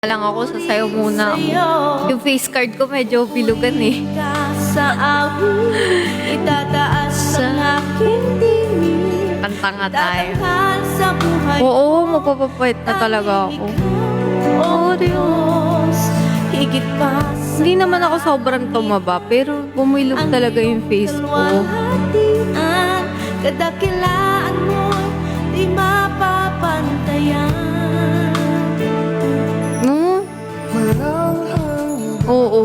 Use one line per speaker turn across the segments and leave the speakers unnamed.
lang ako, sasayaw muna ako. Yung face card ko medyo bilugan eh.
Sa awit, itataas ang aking tingin.
Kanta nga tayo.
Tatanghal sa buhay
Oo, magpapapait na talaga ako.
O Diyos, higit pa sa
Hindi naman ako sobrang tumaba, pero bumilog talaga yung face ko.
kalwalhatian. Kadakilaan mo, di mapapantayan.
No? Oo.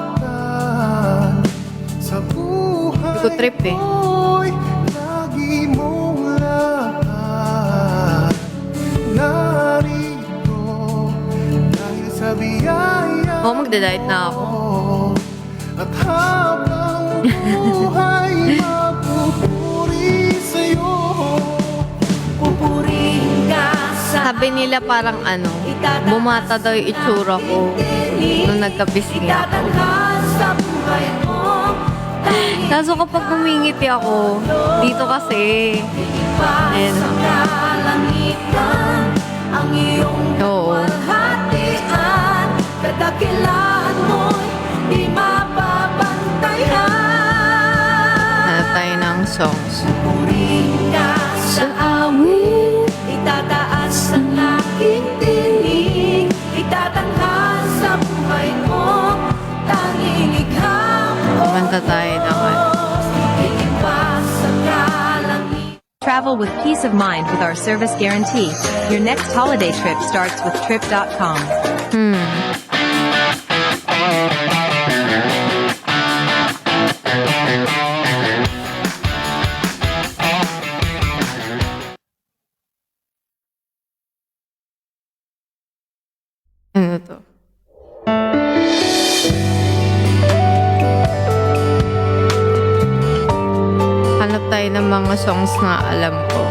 Katapatan sa buhay
Hindi ko trip eh.
ko'y lagi mong lahat. Narito dahil sa biyaya
Oo, magda-diet na ako.
mo. At habang buhay mapupuri sa'yo.
Pupurihin ka sa
Sabi nila parang bumata daw yung itsura ko nung nagkabising ako.
itatanghal sa buhay mo.
Kaso kapag humingiti ako, dito kasi,
Ayan. Sa kalangitan, ang iyong
Oo.
kalwalhatian. Kadakilaan mo'y di mapapantayan.
hanap tayo ng songs.
Purihin ka sa awit, itataas ang aking tinig. Itatanghal sa buhay mo, tanging ikaw, O
Kumanta tayo ng
Diyos. Higit pa sa kalangitan.
Travel with peace of mind with our service guarantee. Your next holiday trip starts with trip.com.
Ano to? Hanap tayo ng mga songs na alam ko.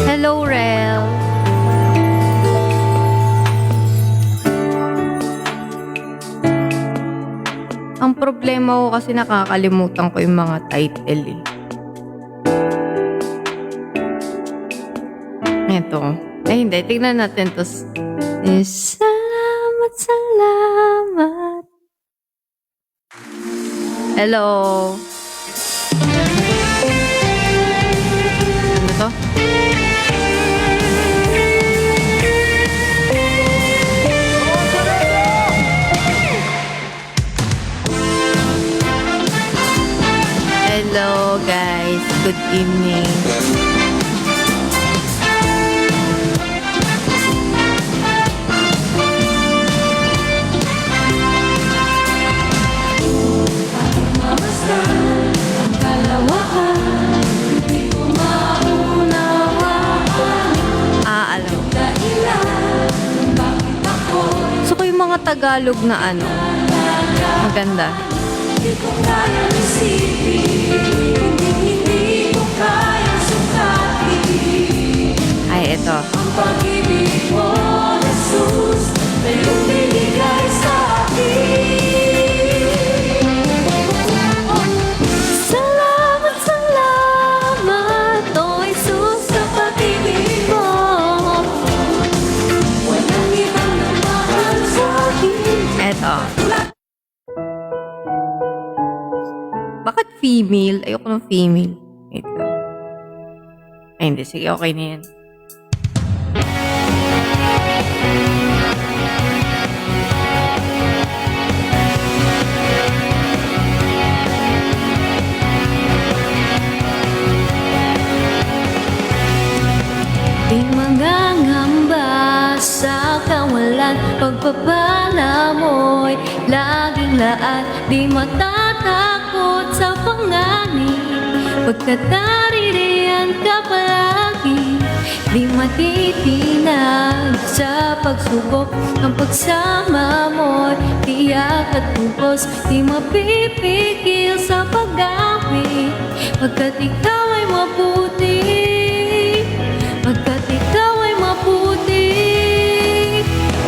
Hello, Rel. Ang problema ko kasi nakakalimutan ko yung mga title eh. Ito. Ay, hindi. Tignan natin to. Salamat, salamat. Hello. Ano to? Hello, guys. Good evening. Alam. So, ko yung mga Tagalog na maganda. Ay, ito.
Ang pag-ibig mo, Jesus, na iyong binigay sa akin. Salamat, salamat, O Jesus, sa pag-ibig mo. Walang ibang nagmahal sa akin.
Eto. Bakit female? Ayoko ng female. Wait lang. Ay, hindi. Sige, okay na yan.
Di mangangamba sa kawalan, pagpapala mo'y laging laat. Di matatakot sa panganib, pagkat naririyan ka palagi. Di matitinag sa pagsubok, ang pagsama mo'y tiyak at bugos. Di mapipigil sa pag-awit, pagkat ikaw ay mabuti. Pagkat ikaw ay mabuti,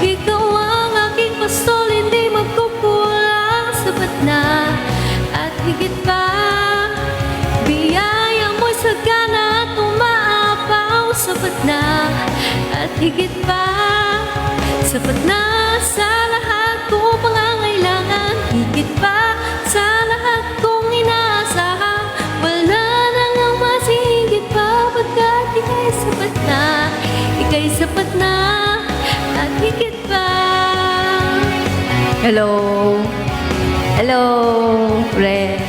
ikaw ang aking pastol, hindi magkukulang, sapat na at higit
higit pa. Sapat na sa lahat kong pangangailangan, higit pa sa lahat kong inaasahan. Wala nang ang mas higit pa, pagkat ika'y sapat na, ika'y sapat na, at higit pa. Hello? Hello, Red.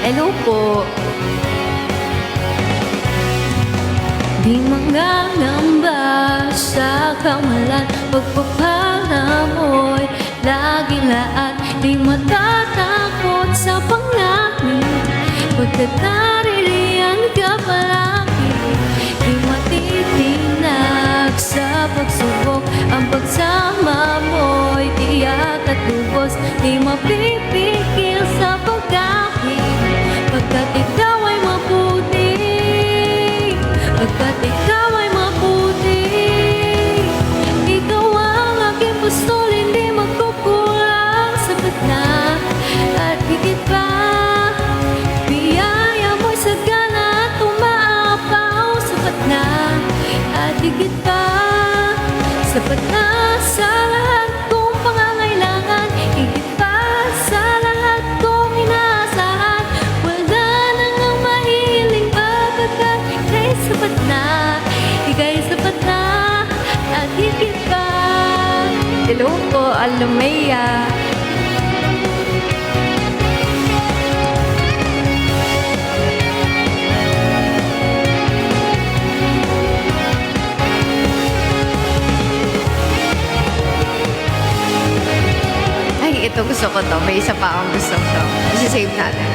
Hello po. Di mangangamba sa kamalan, pagpapala mo'y lagi lahat. Di matatakot sa panganib, pagkat naririyan ka palagi. Di matitinag sa pagsubok, ang pagsama mo'y tiyak at lubos. Di mapipigil sa pag-ahit, pagkat ikaw ay mabuti, pagkat ikaw ay mabuti. Ikaw ang aking pastol, hindi magkukulang. Sapat na at higit pa, biyaya mo'y sagana at umaapaw. Sapat na at higit pa, sapat na sa lahat kong pangangailangan, higit pa sa lahat kong inaasahan. Wala nang ang mahiling pa, pagkat ika'y sapat na, ika'y sapat na, at higit pa. Hello po, Alumea. Ay, ito gusto ko to. May isa pa akong gusto ko. Isi-save natin.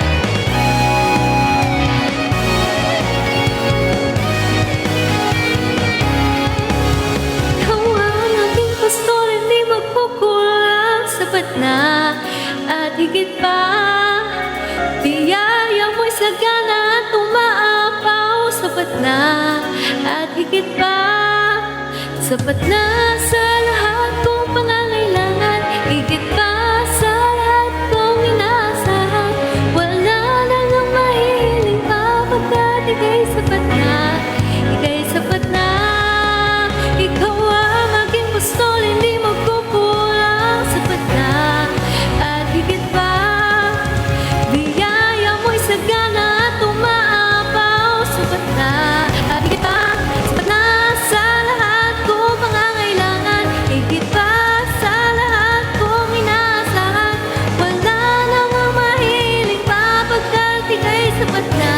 Ikaw ang aking pastol, hindi magkukulang. Sapat na at higit pa, biyaya mo'y sagana at umaapaw. Sapat na at higit pa, sapat na sa lahat kong pangangailangan, higit pa sa lahat kong inaasahan. Wala nang ang mahiling pa, pagkat ika'y sapat na, ika'y sapat na. Ikaw ang aking pastol, hindi magkukulang. Sapat na at higit pa, biyaya mo'y sagana at umaapaw. Sapat na at higit pa, sapat na sa lahat kong pangangailangan, higit pa sa lahat kong inaasahan. Wala nang ang mahiling pa, pagkat ika'y sapat na,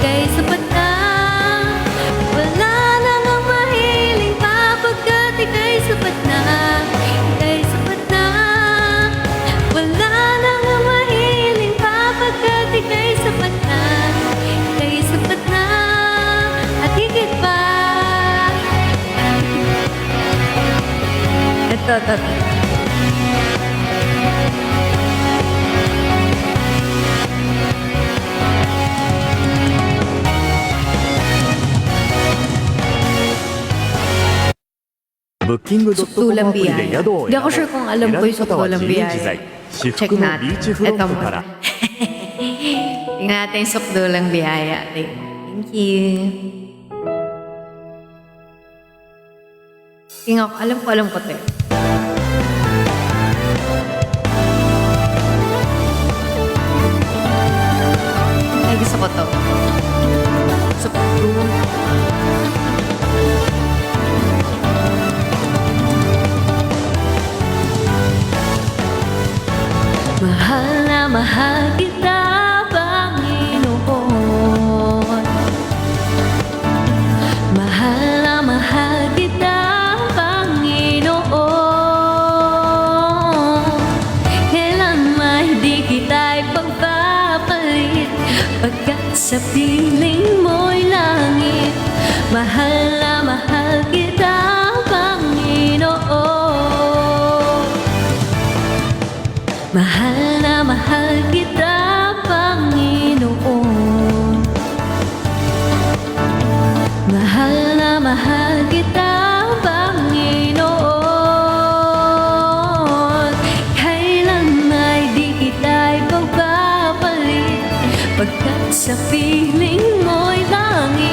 ika'y sapat na. Wala nang ang mahiling pa, pagkat ika'y sapat na, ika'y sapat na. Wala nang ang mahiling pa, pagkat ika'y sapat na, ika'y sapat na, at higit pa. Ito.
Sukdulang biyaya.
Di ako sure kung alam ko yung sukdulang biyaya. Check natin. Ito muna. Tingnan natin yung sukdulang biyaya. Thank you. Tingnan ko. Alam ko ito. Ay, gusto ko to. Sukdu. Mahal na mahal kita, Panginoon. Mahal na mahal kita, Panginoon. Kailan may di kita ipagpapalit, pagkat sa piling mo'y langit. Mahal na mahal kita, Panginoon. Mahal na mahal kita, Panginoon. Mahal na mahal kita, Panginoon. Kailan ay di kita ipagpapalit, pagkat sa piling mo'y langit.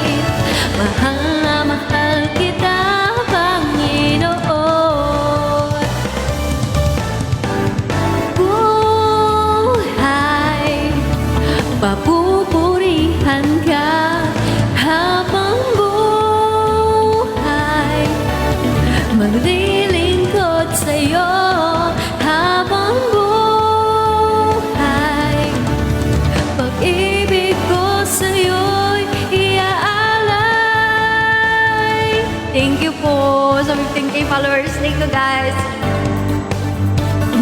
papupurihan ka habang buhay. Maglilingkod sa'yo habang buhay. Pag-ibig ko sa'yo'y iaalay. Thank you po sa 15K followers. Thank you guys.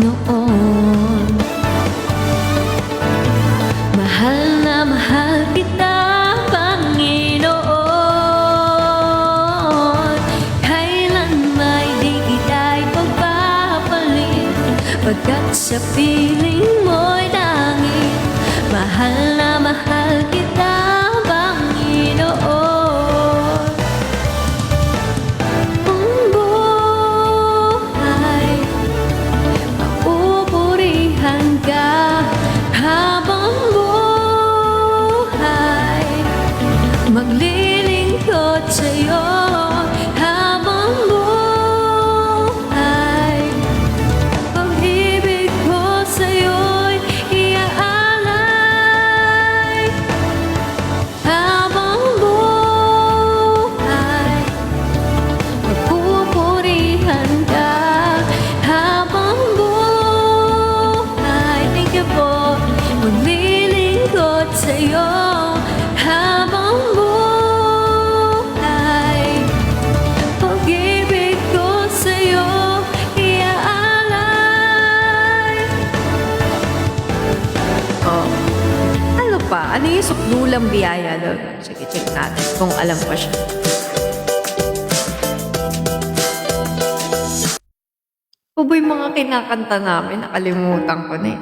Noon, mahal na mahal kita, Panginoon. Kailan may di kita'y pagpapalit, pagkat sa piling mo'y langit. Mahal na mahal kita, Panginoon. Ang buhay, papupurihan ka habang buhay. Maglilingkod sa'yo habang buhay. Pag-ibig ko sa'yo'y iaalay habang buhay. Magpupurihan ka habang buhay. Thank you po. Maglilingkod sa'yo habang buhay. Pag-ibig ko sa'yo iaalay. Oh, ano pa? Ano yung sukdulang biyaya doon? Sige, check natin kung alam ko siya. O ba yung mga kinakanta namin? Nakalimutan ko na eh.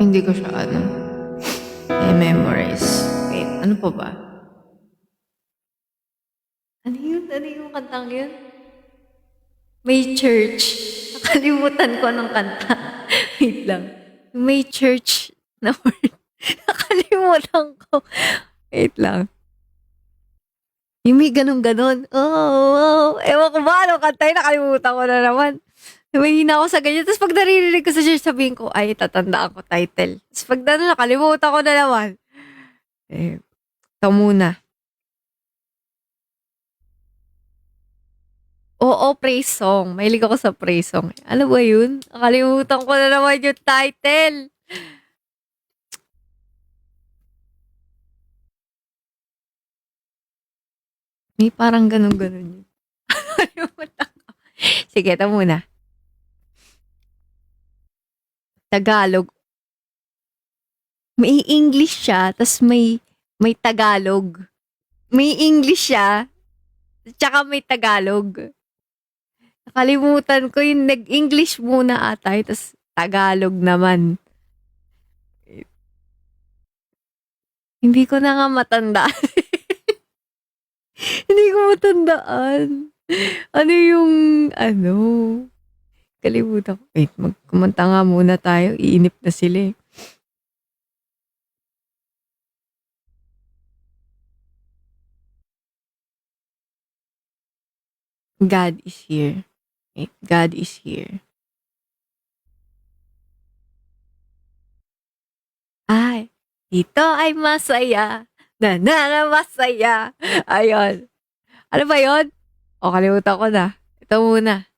Hindi ko siya memorize. Wait, ano pa ba? Ano yun? Ano yung kantang yun? May church. Nakalimutan ko ng kanta. Wait lang. May church na word. Nakalimutan ko. Wait lang. Yung may ganun-ganon. Oh. Ewan ko ba ano kanta yun. Nakalimutan ko na naman. Mahina ako sa ganyan. Tapos pag naririnig ko sa church, sabihin ko, ay, tatandaan ko title. Tapos pag nakalimutan ko na naman. Ito muna. Oo, praise song. Mahilig ako sa praise song. Ano ba yun? Nakalimutan ko na naman yung title. May parang ganun-ganun yun. Nakalimutan ko. Sige, ito muna. Tagalog. May English siya, tas may Tagalog. May English siya, tsaka may Tagalog. Nakalimutan ko yung nag-English muna ata, tas Tagalog naman. Hindi ko na nga matandaan. Hindi ko matandaan. Ano yung, kalimutan ko. Wait, kumanta nga muna tayo. Iinip na sila eh. God is here. Wait, God is here. Ay, ito ay masaya. Masaya. Ayun. Ano ba yun? O, kalimutan ko na. Ito muna.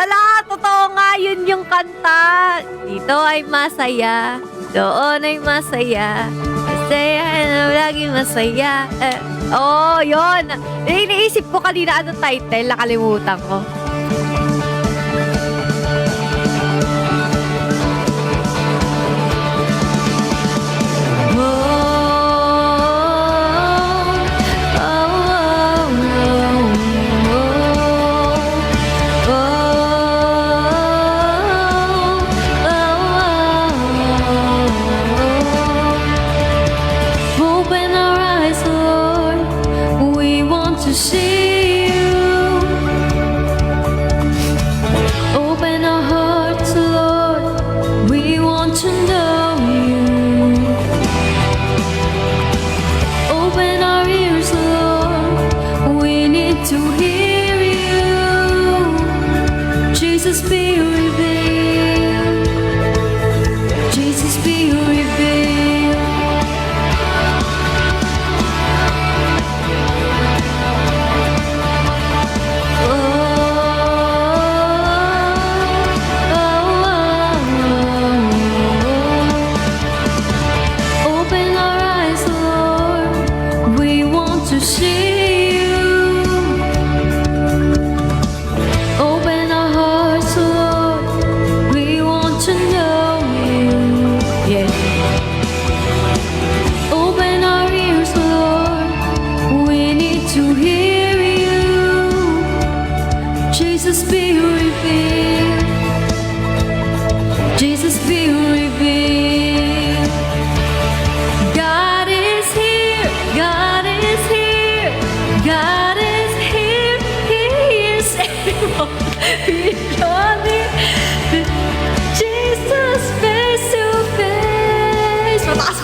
Ala, totoo nga yun yung kanta. Dito ay masaya. Doon ay masaya. Masaya, lagi masaya. Yun. Iniisip ko kanina anong title. Nakalimutan ko. Open our eyes so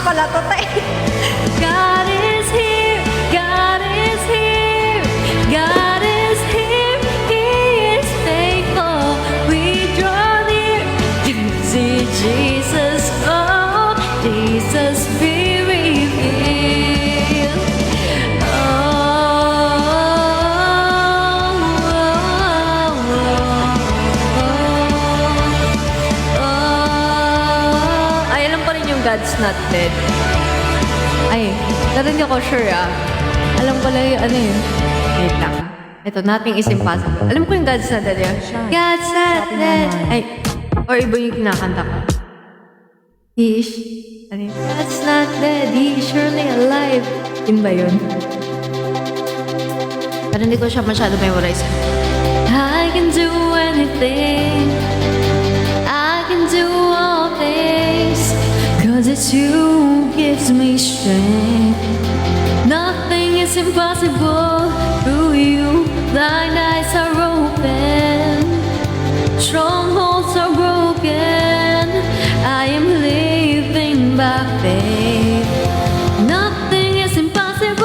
pala to, tay. God is here, God is here, God is here, He is faithful. We draw near to see Jesus, oh, Jesus be revealed. Ay, alam ko rin yung God's Not Dead. Ay, pero hindi ako sure Alam ko lang yung ano yun. Wait lang Ito, nothing is impossible. Alam ko yung God's Not Dead yun. God's Not Dead. Ay, or iba yung kinakanta ko. He is, ano yun? God's not dead. He is surely alive. Yun ba yun? Pero hindi ko siya masyado memorize. I can do anything. I can do all things. Cause it's you who gives me strength. Nothing is impossible through you. Blind eyes are open. Strongholds are broken. I am living by faith. Nothing is impossible.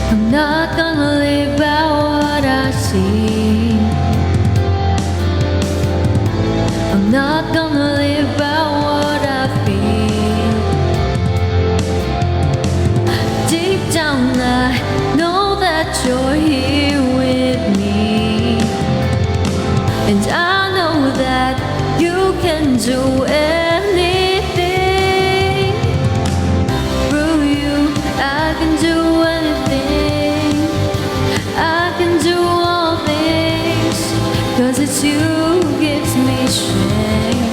I'm not gonna live by what I see. I'm not gonna live by what I feel. Deep down I know that you're here with me. And I know that you can do anything. Through you I can do anything. I can do all things. Cause it's you who gives me strength.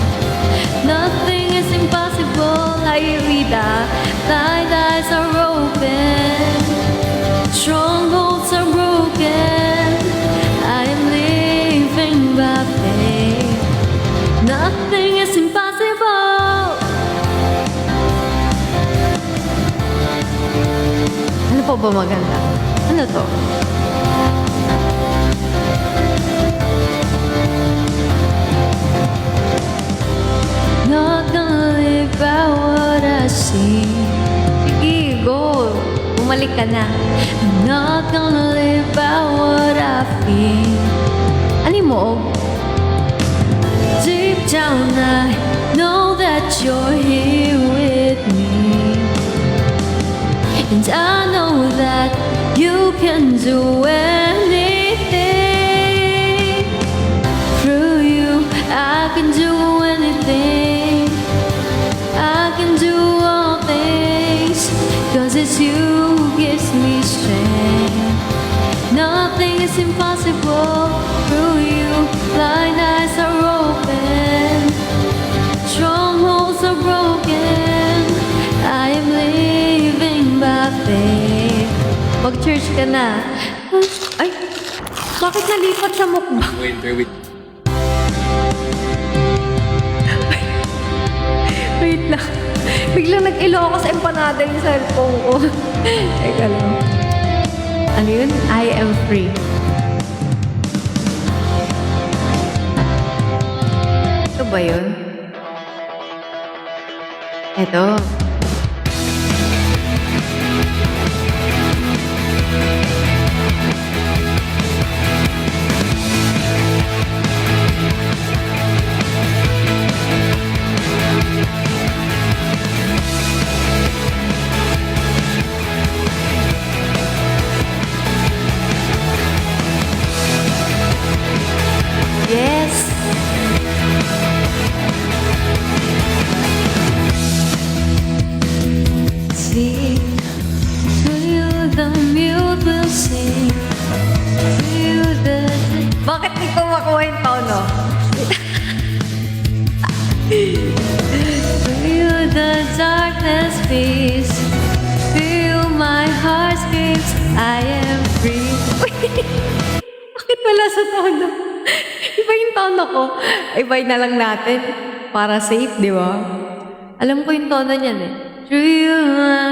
Nothing is impossible. Ayurveda. Blind eyes are open. Strongholds are broken. I am living by faith. Nothing is impossible. Ano po ba maganda? Ano to? Not gonna live by what I see. Sige, go. Bumalik ka na. I'm not gonna live by what I feel. Alam mo, deep down I know that you're here with me. And I know that you can do anything. Through you I can do anything. I can do all things. Cause it's you who gives me strength. Nothing is impossible. Through you blind eyes are open. Strongholds are broken. I am living by faith. Mag-church ka na. Ay, bakit nalipat sa mukbang?
Wait.
Wait lang. Biglang nag-ilo ako sa empanada yung cellphone ko. Teka lang. Ano yun? I am free. Ito ba yun? Ito. Yes. See, to you the mute will sing. To you the... Bakit di ko makuha yung tono? To you the darkness flees. To you my heart screams, I am free. Bakit wala sa tono? Iba yung tono ko. Ibay na lang natin. Para safe, di ba? Alam ko yung tono niyan eh. Through you,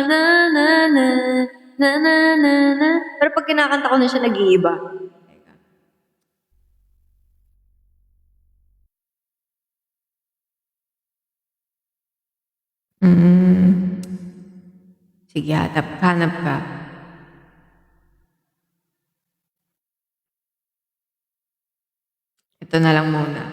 na na na na na na. Pero pag kinakanta ko na siya, nag-iiba. Mm. Sige, hanap ka. Ito na lang muna.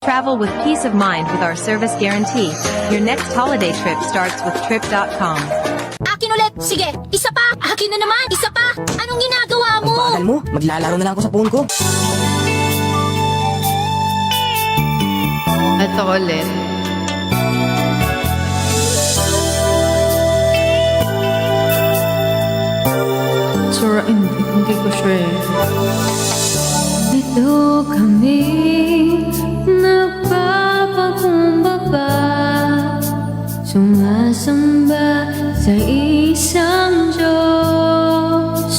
Travel with peace of mind with our service guarantee. Your next holiday trip starts with trip.com.
Akin ulit! Sige, isa pa! Akin na naman! Isa pa! Anong ginagawa mo?
Ang bagal mo, maglalaro na lang ako sa phone ko.
Ito ulit. Sure, hindi ko sure eh. Dito kami nagpapakumbaba, sumasamba sa isang Diyos.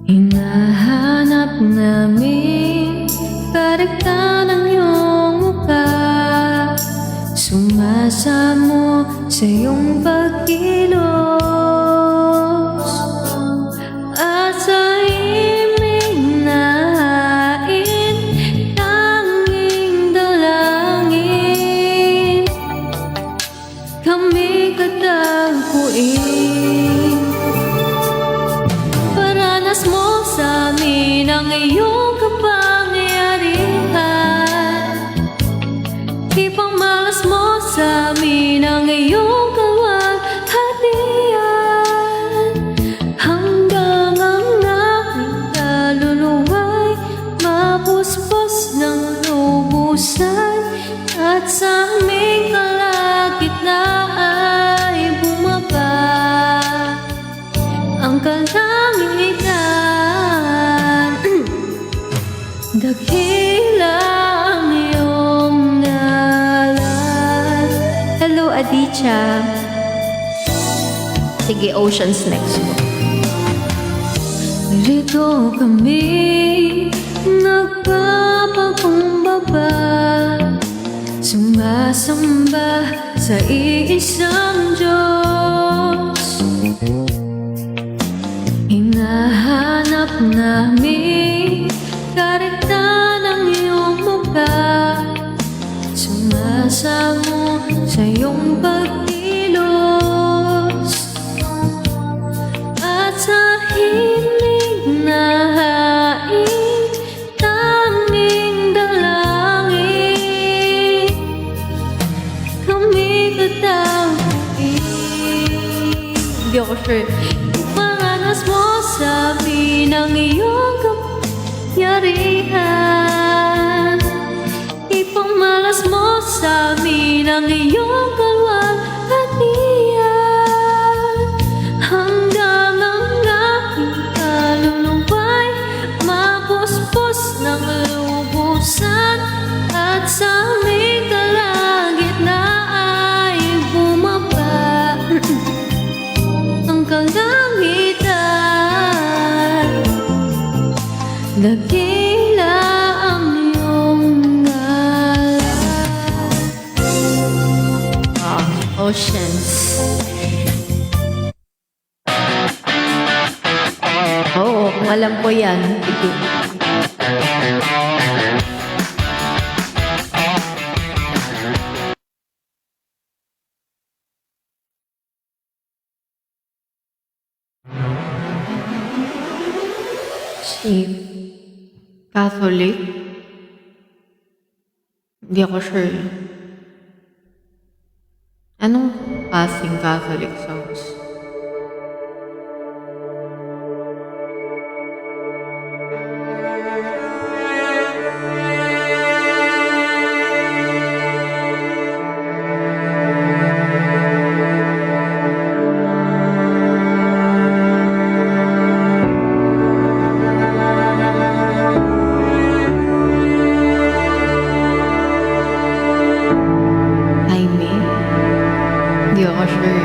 Hinahanap namin karagtan ng iyong mukha, sumasamo sa iyong pagkilos, at sa himig na hain, tanging dalangin kami katagpuin. Paranas mo sa amin ang iyong kapangyarihan, ipamalas mo sa amin ang iyong kalwalhatian, hanggang ang aking kaluluwa'y mapuspos ng lubusan, at sa aming kalagitnaan bumaba ang kalangitan. Dakila ang iyong ngalan. Hello, Aditya. Sige, Ocean's next mo. Rito kami nagpapakumbaba, sumasamba sa iisang Diyos. Hinahanap namin karagtan ng iyong mukha, sumasamo sa iyong pagkilos, at sa himig na hain, tanging dalangin kami katagpuin. Hindi ako sure. Iparanas mo sa amin ang iyong kapangyarihan, ipamalas mo sa amin ang iyong kalwalhatian, hanggang ang aking kaluluwa'y mapuspos ng lubusan, at sa aming kalagitnaan bumaba ang kalangitan. Dakila ang iyong ngalan. Oceans. Oo, kung alam ko yan. Sige. Catholic? Hindi ako sure. Anong klaseng Catholic songs? Jaime? Hindi ako sure.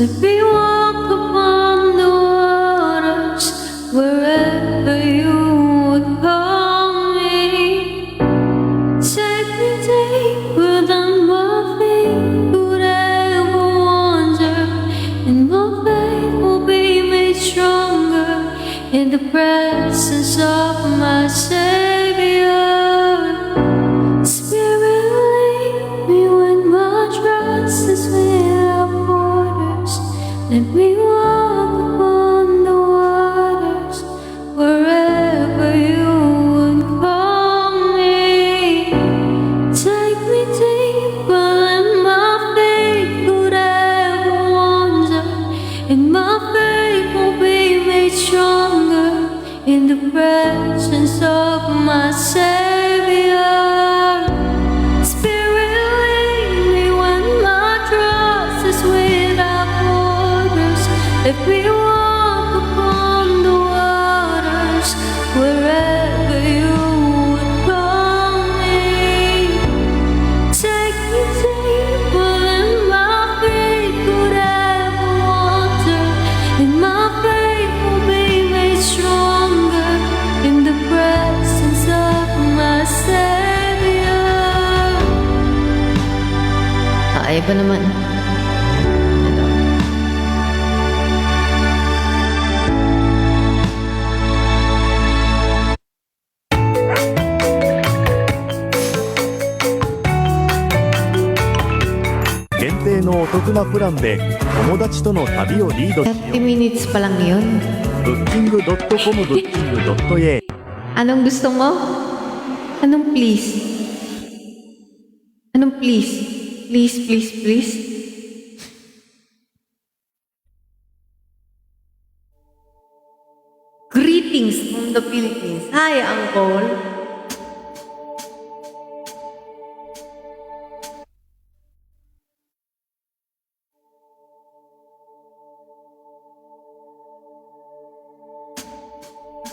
Let me walk upon the waters wherever you would call me. Take me deeper than my feet could ever wander, and my faith will be made stronger in the presence of my Savior. Spirit, lead me when my trust is without borders. Let me walk upon the waters wherever you would call me. Take me deeper than my feet could ever wander, and my faith will be made stronger in the presence of my Savior. Spirit, lead me when my trust is without borders. Let me walk upon the waters wherever you would call me. Take me deeper than my feet could ever wander, and my faith will be made stronger in the presence of my Savior. Iba naman.
No お得なプランで友達との旅をリードしよ
30 minutes pa lang yun.
う。Booking.com Booking.a
Anong gusto mo? Anong please? Anong please? Please, please, please? Greetings from the Philippines. Hi, Uncle.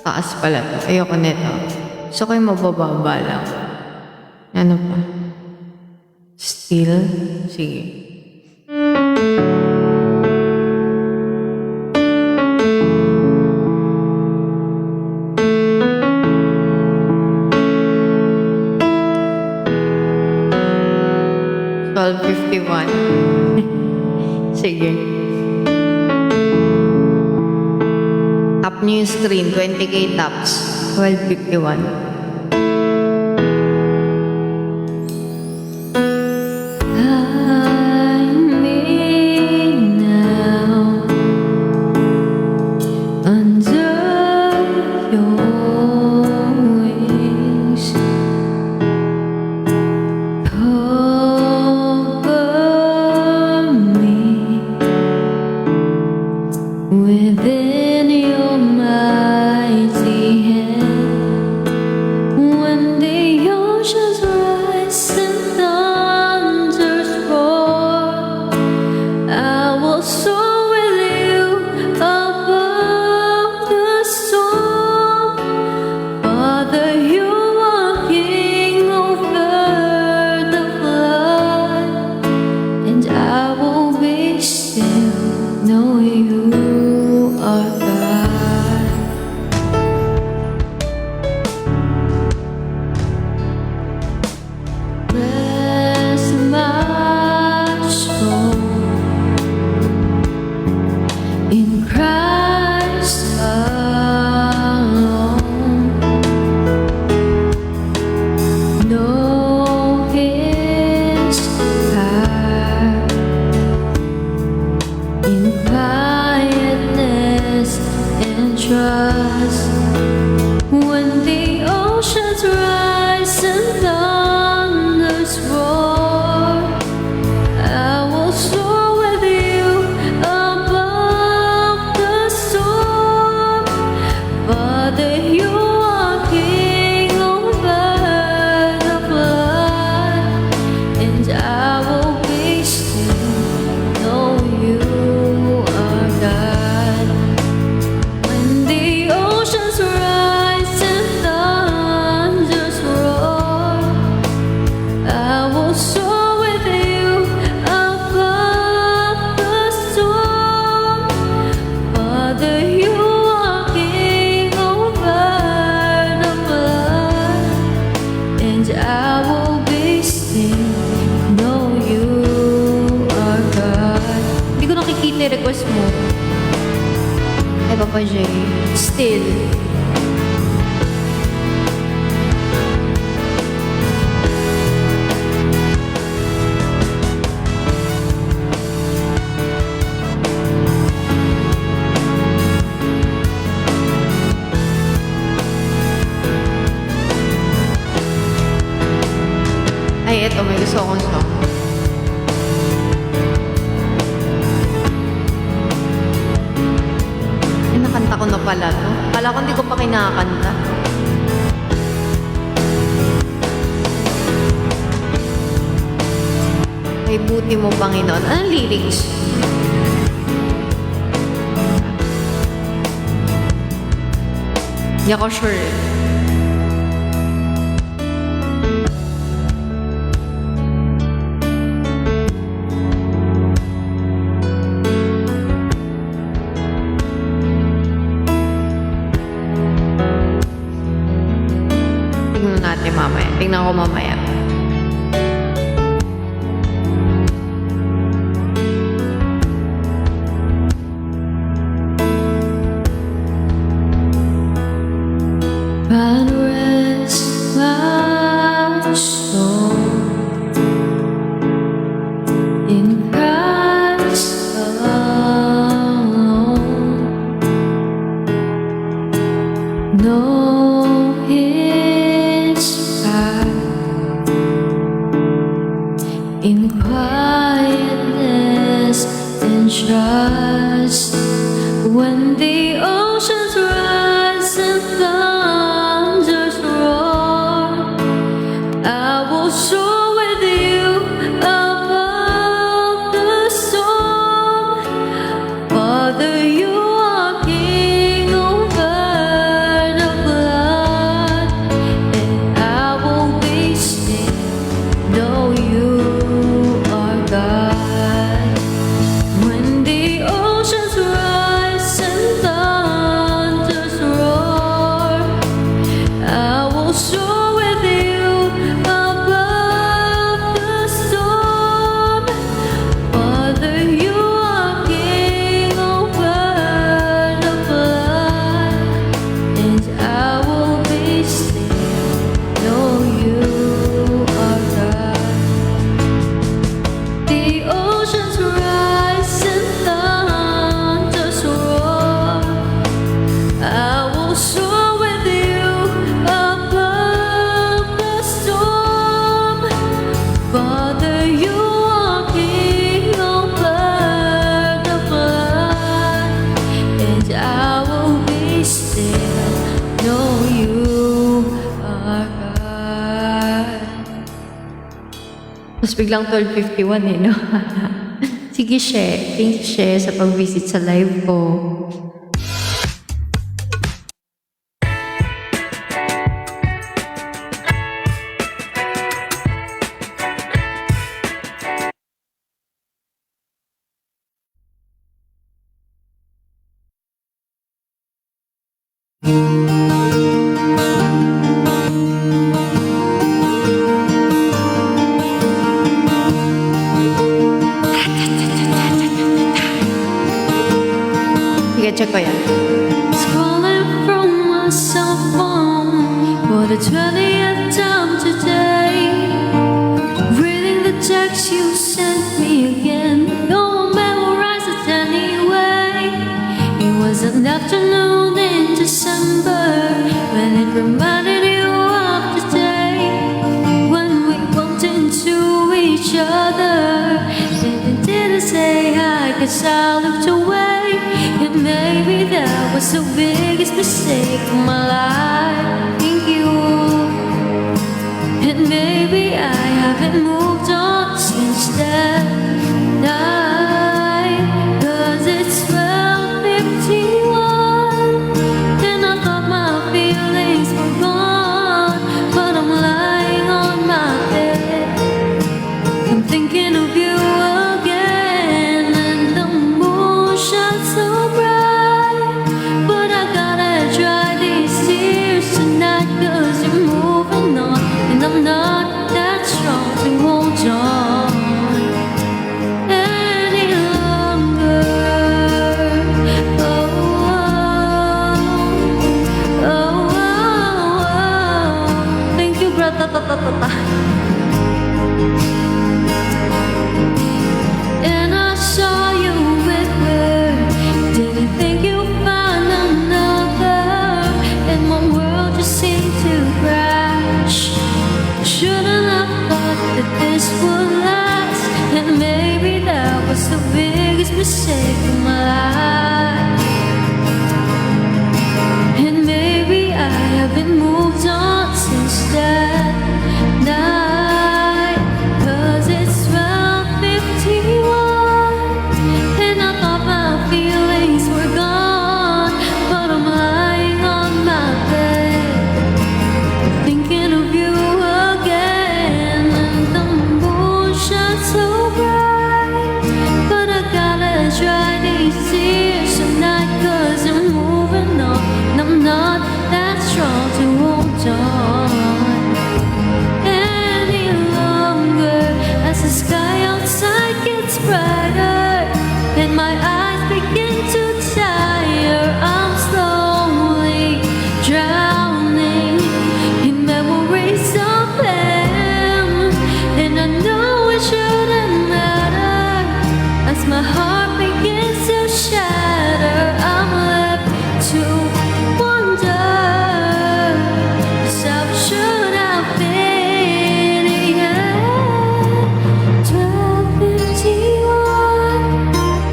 Taas pala to. Ayoko nito. Gusto ko yung mabababa lang. Ano pa? Still? Sige. $12.51. Sige. Tap nyo yung screen, 20k taps, 12.51. I'm in now, under your wings. Cover me within your mighty hand. ni-request mo? Ay, Papa J. Still. Ay, eto, may gusto akong song. Ay, nakanta ko na pala to. Kala ko hindi ko pa kinakanta. Ay, buti mo, Panginoon. Anong lyrics? Hindi ako sure eh. Tingnan natin mamaya. Tingnan ko mamaya. Find rest my soul in Christ alone. Know His path in quietness and trust. When the oceans rise and thunders roar, I will soar with you above the storm. Father, you are King over the flood, and I will be still, know you are God. When the oceans rise and thunders roar, I will soar with you above the storm. Father, you are King over the flood, and I will be still, know you are God. The oceans rise and thunders roar, I will soar with you above the storm. Father, you are King over the flood, and I will be still, know you are God. Mas biglang 12:51 eh, no? Sige, She. Thank you, She, sa pag-visit sa live ko. Sige, check ko yan. Scrolling from my cell phone for the 20th time today. Reading the text you sent me again. No one memorized it anyway. It was an afternoon in December when it reminded you of the day when we bumped into each other. And it didn't say hi 'cause I looked away. And maybe that was the biggest mistake of my life. Thank you. And maybe I haven't moved on since that night. 'Cause it's 12:51, and I thought my feelings were gone. But I'm lying on my bed, I'm thinking of you again. And the moon shines so bright, but I gotta dry these tears tonight. 'Cause you're moving on, and I'm not that strong to hold on any longer. And I saw you with her. Didn't think you'd find another. And my world just seemed to crash. Shouldn't have thought that this would last. And maybe that was the biggest mistake of my life. And maybe I haven't moved on since that night. 'Cause it's 12:51 and I thought my feelings were gone. But I'm lying on my bed thinking of you again. And the moon shines so bright, but I gotta dry these tears tonight. 'Cause I'm moving on and I'm not that strong to hold on any longer. As the sky outside gets brighter and my eyes begin to tire, I'm slowly drowning in memories of them. And I know it shouldn't matter. As my heart begins to shatter, I'm left to wonder just how it should have been. Yeah. 12:51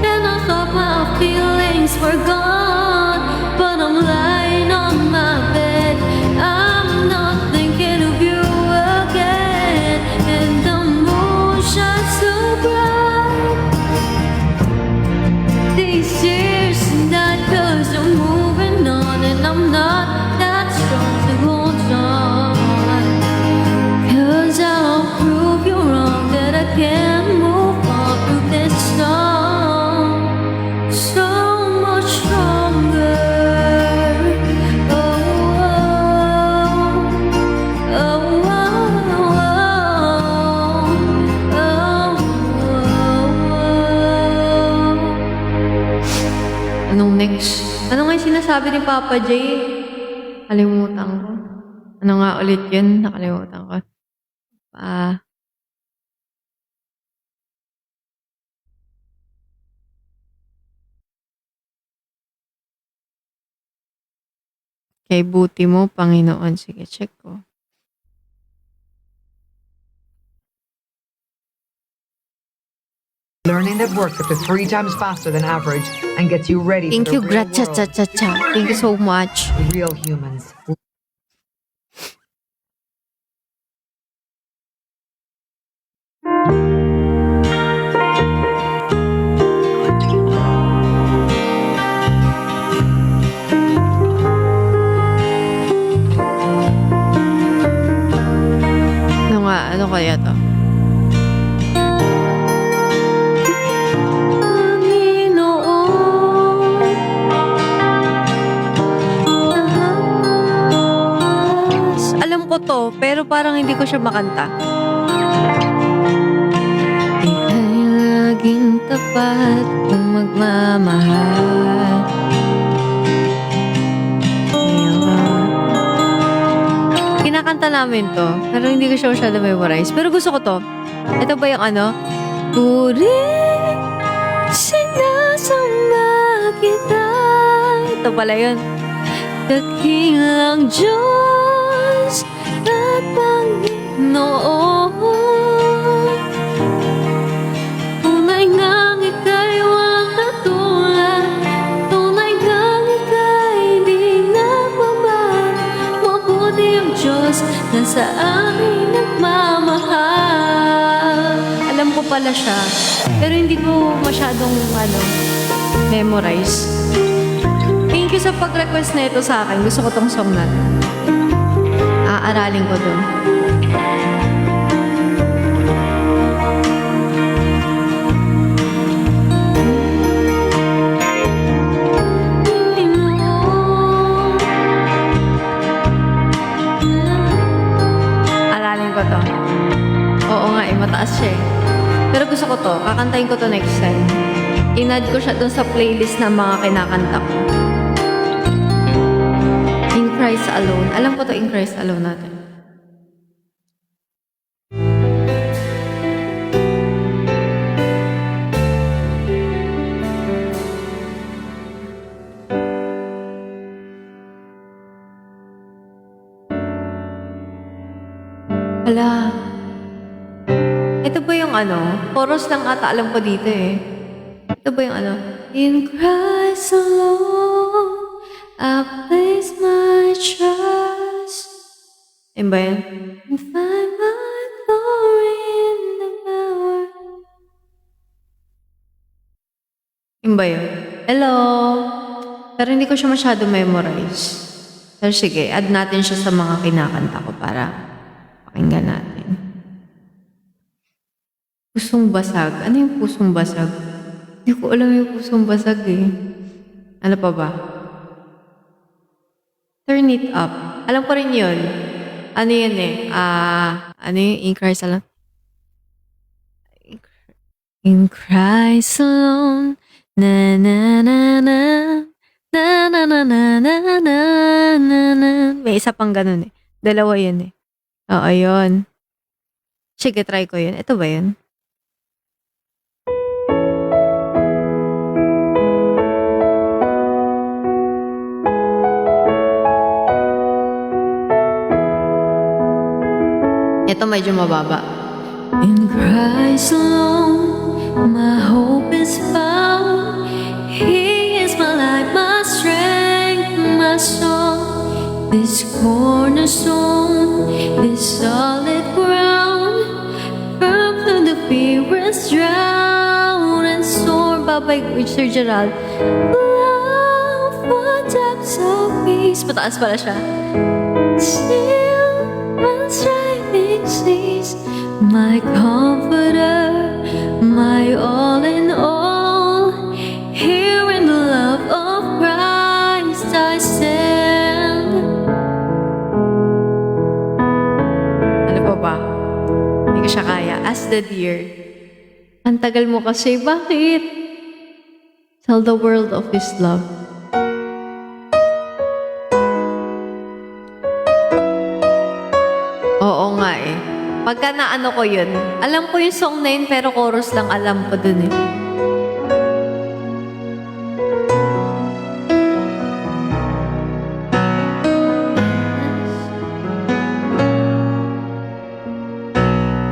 and I thought my feelings were gone. But I'm lying on my bed, I'm not thinking of you again. And the moon shines so bright these tears tonight. 'Cause I'm moving on and I'm not that strong to hold on. 'Cause I'll prove you wrong, that I can move on through this song so much stronger. Oh, oh, oh, oh, oh. Anong next? Ano nga yung sinasabi ni Papa J? Kalimutan ko. Ano nga ulit yun? Nakalimutan ko. Kay buti mo, Panginoon. Sige, check ko.
Learning that works up to 3 times faster than average and gets you ready
Thank
for
you,
the real
Gracha
world.
cha cha cha. Thank you so much.
Real humans.
Ano nga? Ano kaya to? Alam ko to, pero parang hindi ko siya makanta. Ika'y laging tapat kung magmamahal. Kinakanta namin to, pero hindi ko siya masyado memorize. Pero gusto ko to. Ito ba yung ano? Turing, sinasamba kita. Ito pala yun. Dakilang Diyos at Panginoon, tunay ngang ika'y walang katulad, tunay ngang ika'y di nagmamahal. Mabuti ang Diyos na sa amin nagmamahal. Alam ko pala siya, pero hindi ko masyadong memorize. Thank you sa pag-request na ito sa akin. Gusto ko tong song natin. Aaralin ko dun. Aralin ko to. Oo nga mataas siya eh. Pero gusto ko to. Kakantahin ko to next time. Inad ko siya dun sa playlist ng mga kinakanta ko. In Christ Alone. Alam ko to, In Christ Alone natin. Hala. Ito ba yung ano? Chorus lang ata alam ko dito eh. Ito ba yung ano? In Christ alone, I place my trust. Ayun ba yan? And find my glory in the power. Yun ba yun? Hello? Pero hindi ko siya masyado memorize. Pero sige, add natin siya sa mga kinakanta ko para pakinggan natin. Pusong basag. Ano yung pusong basag? Hindi ko alam yung pusong basag eh. Ano pa ba? Turn it up. Alam ko rin yun. Ano yun eh? Ano yung in Christ alone? In Christ alone. Na na na na. Na na na na na na na na. May isa pang ganun eh. Dalawa yun eh. Oo, yun. Sige, try ko yun. Ito ba yun? Ito medyo mababa. In Christ alone, my hope is found. He is my life, my strength, my song. This cornerstone, this solid ground, firm through the fierce drown and storm. Babay Sir Gerald. Love, what depths of peace. Mataas pala siya. Still, my striving seas, my comforter, my all in all. Here in the love of Christ I stand. Ano pa ba? Hindi ko siya kaya. As the deer. Ang tagal mo kasi. Bakit? Tell the world of His love. Oo nga eh. Pagka naano ko yun, alam ko yung song na yun pero chorus lang alam ko dun eh.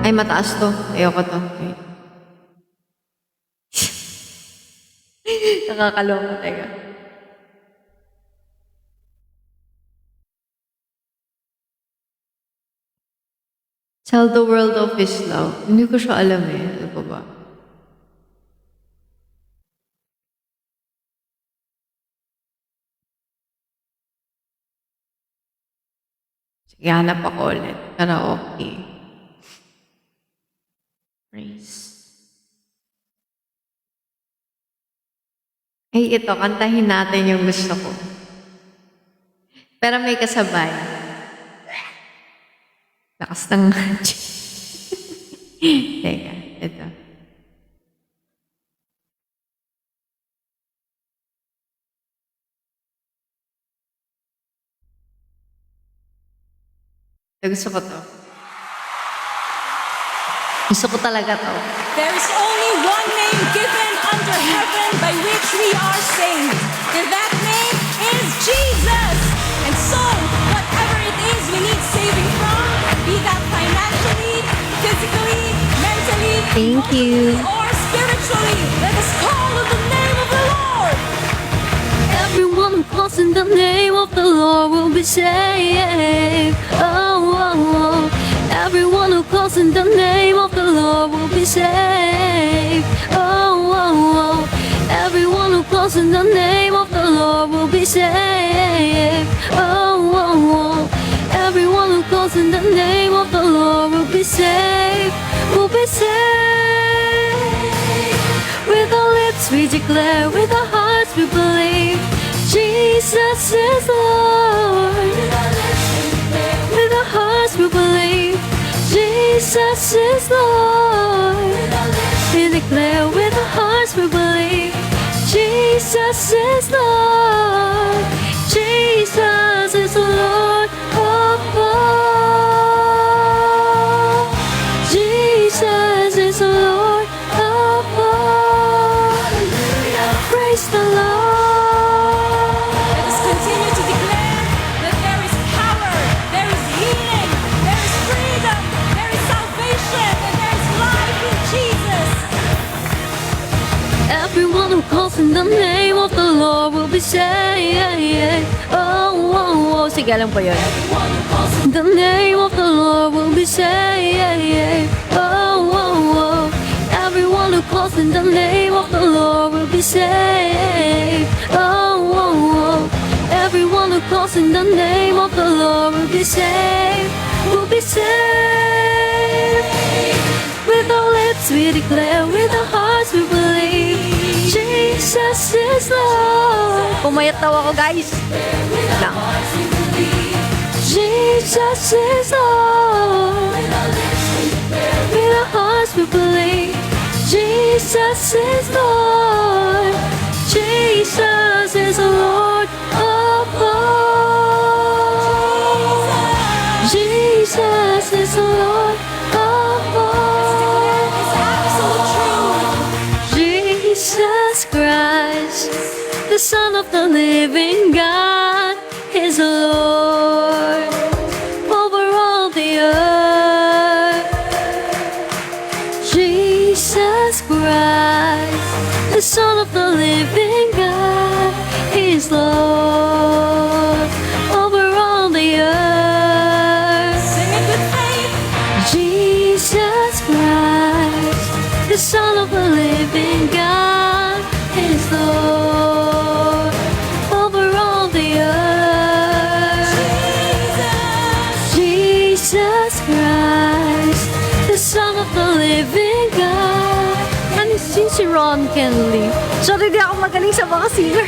Ay, mataas to. Ayoko to. Okay. Nakakaloka, teka. Tell the world of His love. Hindi ko siya alam eh. Ano pa ba? Sige, hanap ako ulit. Karaoke. Praise. Ay, ito. Kantahin natin yung gusto ko. Pero may kasabay. Lakas ng Teka, ito. Gusto ko to. Gusto ko talaga to.
There is only one name given under heaven by which we are saved. And that name is Jesus. And so, whatever it is we need saving from, be that financially, physically, mentally,
Thank you.
or spiritually, let us call on the name of the Lord.
Everyone who calls in the name of the Lord will be saved. Oh, oh, oh. Everyone who calls in the name of the Lord will be saved. Oh, oh, oh. Everyone who calls in the name of the Lord will be saved. Oh, oh, oh. Everyone who calls in the name of the Lord will be saved. Will be saved. With our lips we declare, with our hearts we believe, Jesus is Lord. With our hearts we believe, Jesus is Lord. We declare with our hearts we believe, Jesus is Lord. Jesus is Lord of all. Jesus is Lord of all. Praise the Lord.
Let us continue to declare that there is power, there is healing, there is freedom,
Lord will be saved. Oh, oh, oh. Sige, alam ko yun. The name of the Lord will be saved. Oh, oh, oh. Everyone who calls in the name of the Lord will be saved. Oh, oh, oh. Everyone who calls in the name of the Lord will be saved. Will be saved. With our lips we declare, with our hearts we believe, Jesus is Lord. Pumayat daw ako, guys. Lang. Jesus is Lord. With our hearts we believe, Jesus is Lord. Jesus is the Lord of all. Jesus is the Lord of all. Jesus Christ, the Son of the living God, is the Lord over all the earth. Jesus Christ, the Son of the living God, is Lord over all the earth.
Sing it with faith.
Jesus Christ, the Son of the living God, is Lord over all the earth. Jesus Christ, the Son of the living God. Ano si Ron Kenley? Sorry, di ako magaling sa mga singer.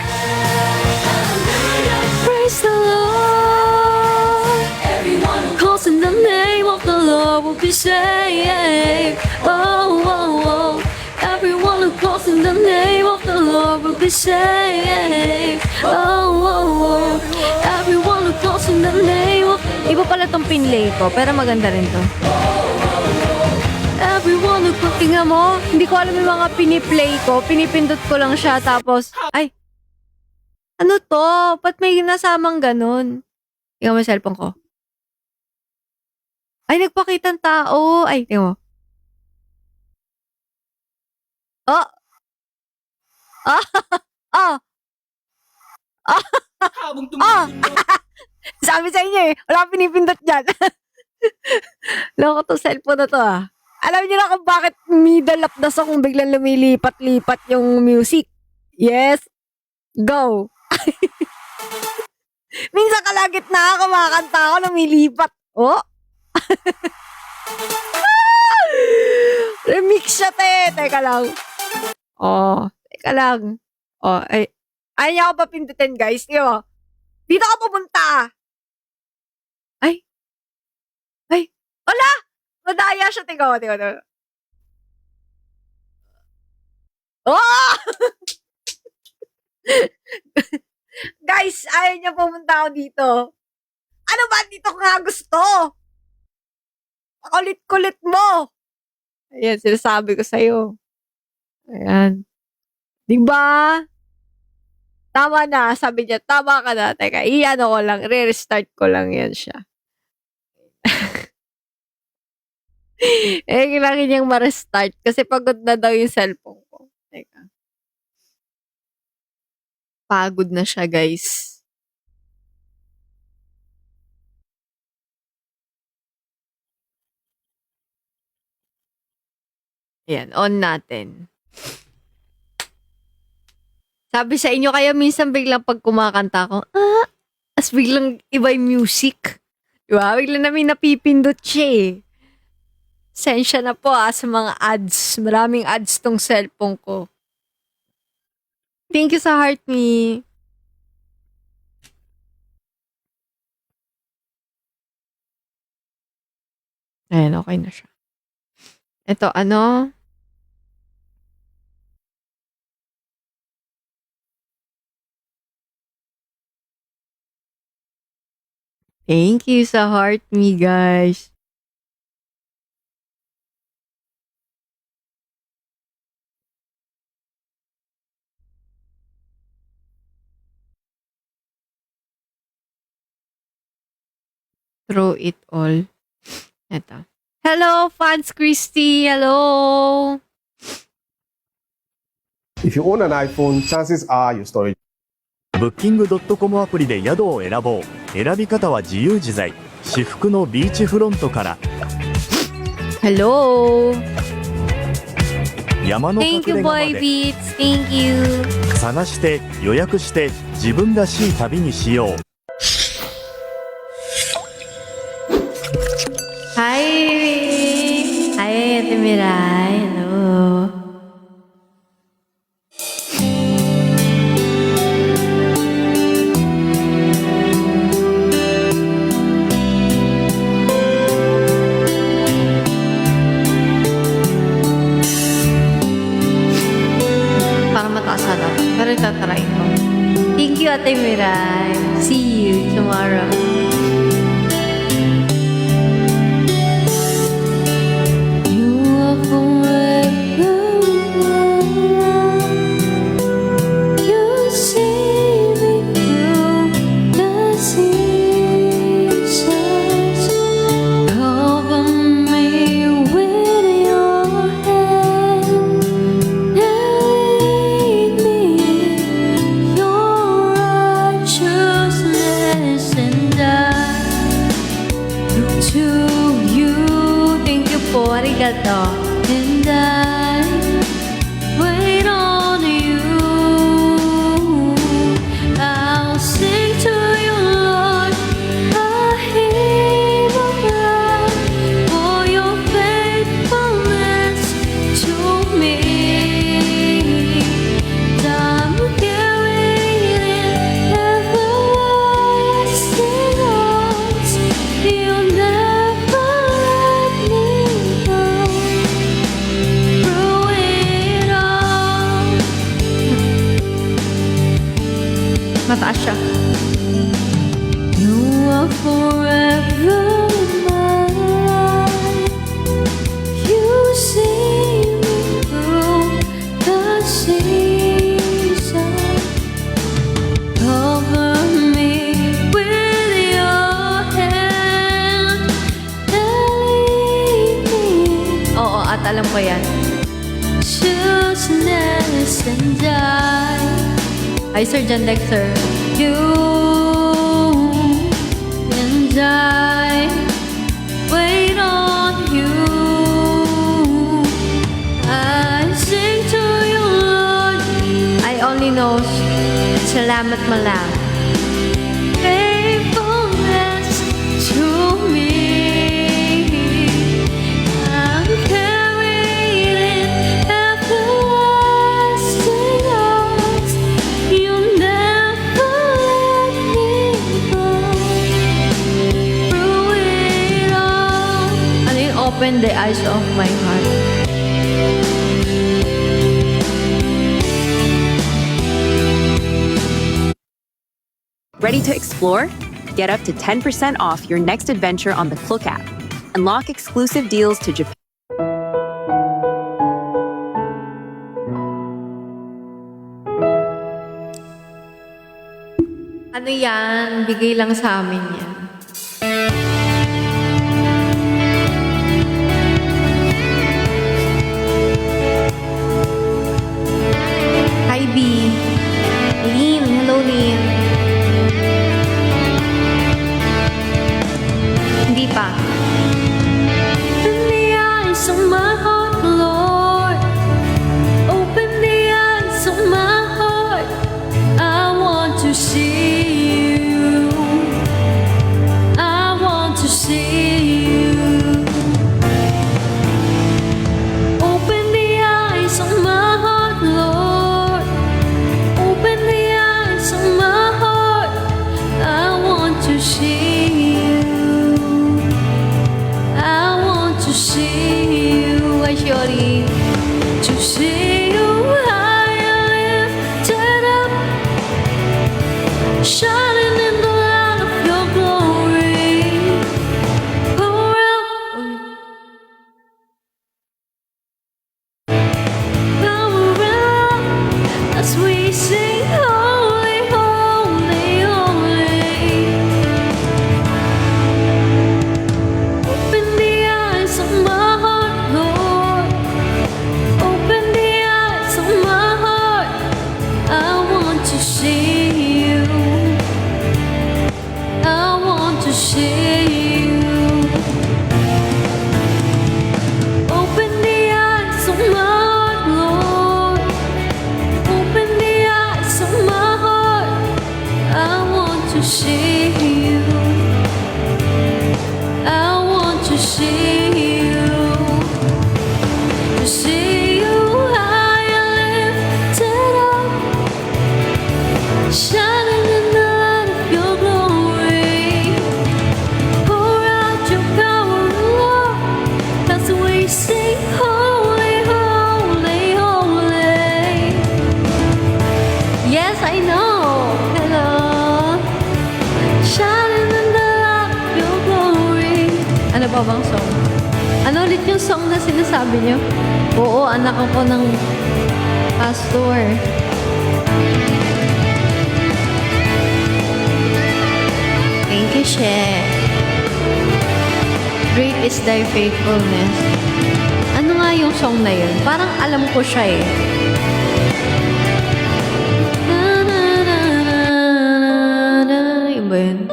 Praise the Lord. Everyone who calls in the name of the Lord will be saved. Oh, oh, oh. Everyone who calls in the name of the Lord will be saved. Oh, oh, oh. Everyone who calls in the name of... Iba pala tong pinlay ko, pero maganda rin to. Everyone who calls... Tingnan mo, hindi ko alam yung mga piniplay ko. Pinipindot ko lang siya, tapos... Ay! Ano to? Ba't may nasamang ganun? Tingnan mo yung cellphone ko. Ay, nagpakitang tao. Ay, tingnan mo. Oh! Ah! Ah! Ah! Ah! Sabi sa inyo eh, wala akong pinipindot dyan. Loko to cellphone na to ah. Alam niyo na kung bakit middle up na kung biglang lumilipat-lipat yung music. Yes. Go. Minsan kalagit na ako, kumakanta ako, lumilipat. Oh. Remix siya, te. Teka lang. Oh, teka lang. Oh, ay. Ayaw niya ako pa pindutin, guys. Yo. Dito ako pupunta. Ay. Ay. Wala! Madaya siya. Teka ko, teka ko. Oh! Guys, ayaw niya pumunta ako dito. Ano ba dito ko nga gusto? Kulit-kulit mo. Ayan, sinasabi ko sa'yo. Ayan. Diba? Tama na. Sabi niya, tama ka na. Teka, i-ano ko lang. Re-restart ko lang yan siya. Kailangan niyang ma-restart kasi pagod na daw yung cellphone ko. Teka. Pagod na siya, guys. Ayan, on natin. Sabi sa inyo, kaya minsan biglang pag kumakanta ako, as biglang iba yung music. Diba? Biglang namin napipindot siya eh. Sensya na po sa mga ads. Maraming ads tong cellphone ko. Thank you sa heart me. Ayan, okay na siya. Ito, ano? Thank you sa heart me, guys. Throw it all. Ito. Hello, fans Christy. Hello.
If you own an iPhone, chances are your storage
ブッキングドットコムアプリで宿を選ぼう。選び方は自由自在。至福のビーチフロントから
Hello!
山の隠
Thank you,
れ家ま
Boy
で
Beats. Thank you.
探して予約して自分らしい旅にしよう。
Hi! Hi, Ate Mirai. Hello. Parang mataas ata. Pero itatry ko. Thank you, Ate Mirai. See you tomorrow. You are forever mine. You see me through the seasons. Cover me with your hand and lead me in your righteousness, and I look to you. Thank you po, arigato. And I wait on you. I'll sing to you, Lord, a hymn of love for your faithfulness to me. I'm carrying everlasting arms. You'll never let me go. Through it all. Mataas siya. You are forever mine. You see me through the seasons. Cover me with your hand and lead me. Oo, at alam ko yan. Righteousness, and I, Sir John Dexter, you and I wait on you. I sing to you, Lord. I only know salamat malam. Faithfulness to me. I'm carried in everlasting arms. You'll never let me go. Through it all. Ano yung open the eyes of my heart?
Ready to explore? Get up to 10% off your next adventure on the Klook app. Unlock exclusive deals to Japan.
Ano yan? Bigay lang sa amin yan. Hi, B. Lynn. Hello, Lynn. Hindi pa. Open the eyes of my heart, Lord. Open the eyes of my heart. I want to see you. I want to see you. Open the eyes of my heart, Lord. Open the eyes of my heart. I want to see you. I want to see you. Ay, Shorty. To see you high and lifted up, shining in the light of your glory. Pour out as we sing, holy, holy, holy. Open the eyes of my heart, Lord. Open the Ano ulit yung song na sinasabi niyo? Oo, anak ako ng pastor. Thank you, She. Great is thy faithfulness. Ano nga yung song na yun? Parang alam ko siya eh. Na, na, na, na, na, na. Yun ba yun?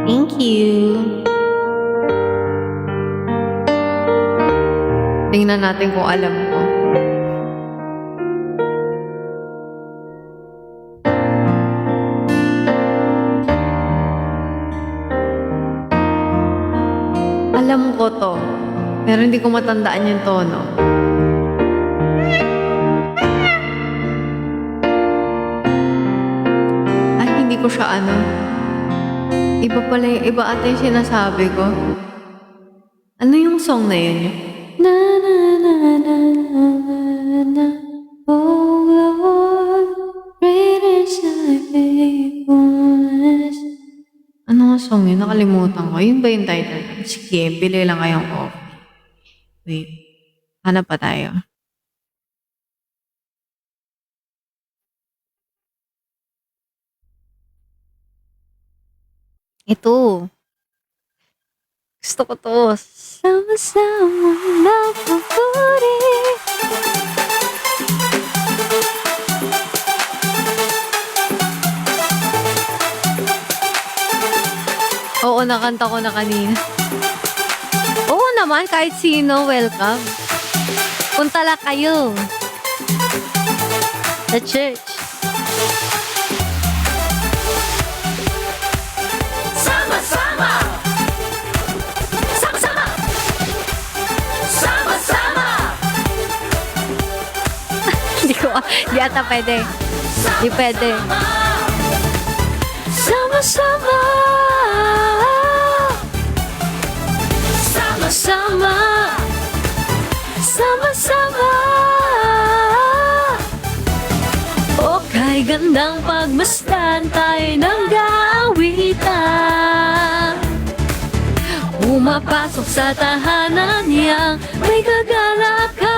Thank you. Tingnan natin kung alam ko. Alam ko to, pero hindi ko matandaan yung tono. Ay, hindi ko siya ano. Iba pala yung, iba ata yung sinasabi ko. Ano yung song na yun? Na na na na na na na. Oh Lord, great is thy faithfulness. Ano nga song yun? Nakalimutan ko. Yun ba yung title? Sige, bili lang kayong coffee. Wait. Hanap pa tayo. Ito. Gusto ko to. Sama-sama na papuri. Oo, nakanta ko na kanina. Oo naman, kahit sino, welcome. Punta lang kayo. The church.
Sama-sama! Sama-sama! Sama-sama!
Di ata pwede. Di pwede. Sama-sama. Sama-sama. Sama-sama. O kay gandang pagmasdan tayo ng gaawitan. Pumapasok sa tahanan niyang may kagalakan.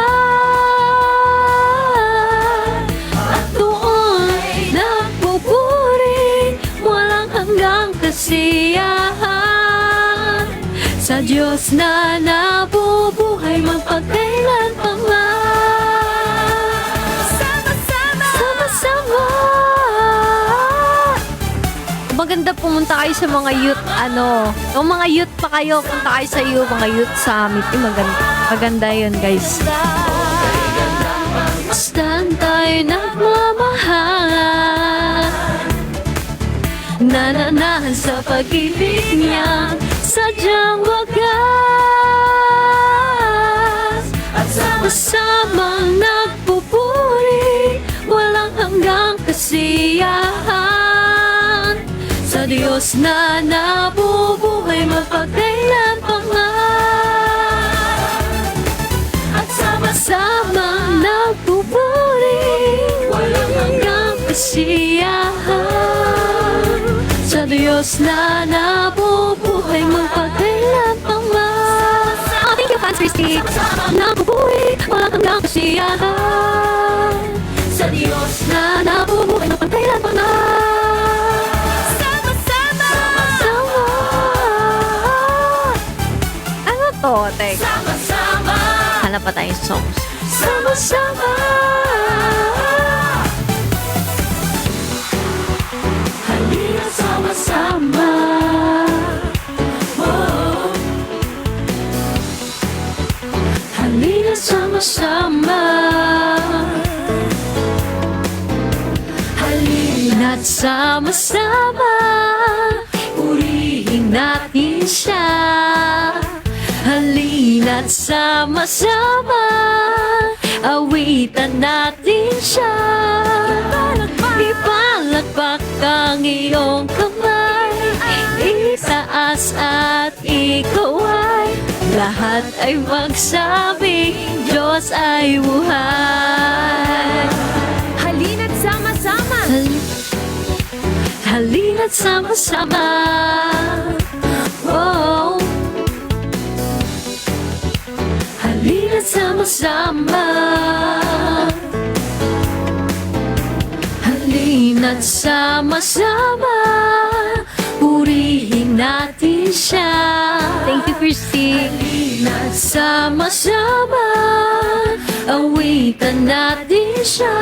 At doon nagpupuri, walang hanggang kasiyahan. Sa Diyos na nabubuhay magpagkailan pa man. Sama-sama! Sama-sama! Maganda pumunta kayo sa mga youth, kung mga youth pa kayo, punta kayo sa mga youth summit. Maganda yun, guys. Saan tayo nagmamahal, nananahan sa pag-ibig niya, sadyang wagas. At sama-samang nagpupuri, walang hanggang kasiyahan. Sa Diyos na nabubuhay magpagkailan pa man. At sama-samang nagpupuri, walang hanggang kasiyahan. Sa Diyos na nabubuhay magpagkailan pa man. Oh, thank you, fans, Christy. Nabubuhay, walang hanggang kasiyahan. Sa Diyos na nabubuhay magpagkailan pa man. To, teka. Sama-sama. Hanap pa tayong songs. Sama-sama. Halina sama-sama. Oh. Halina sama-sama. Halina't sama-sama. Purihin natin siya. Halina't sama-sama, awitan natin siya. Ipalakpak ang iyong kamay, itaas at ikaw ay lahat ay magsabing Diyos ay buhay.
Halina't sama-sama.
Halina't sama-sama. Oh. Halina't sama-sama. Halina't sama-sama. Purihin natin siya. Thank you, Christy. Halina't sama-sama. Awitan natin siya.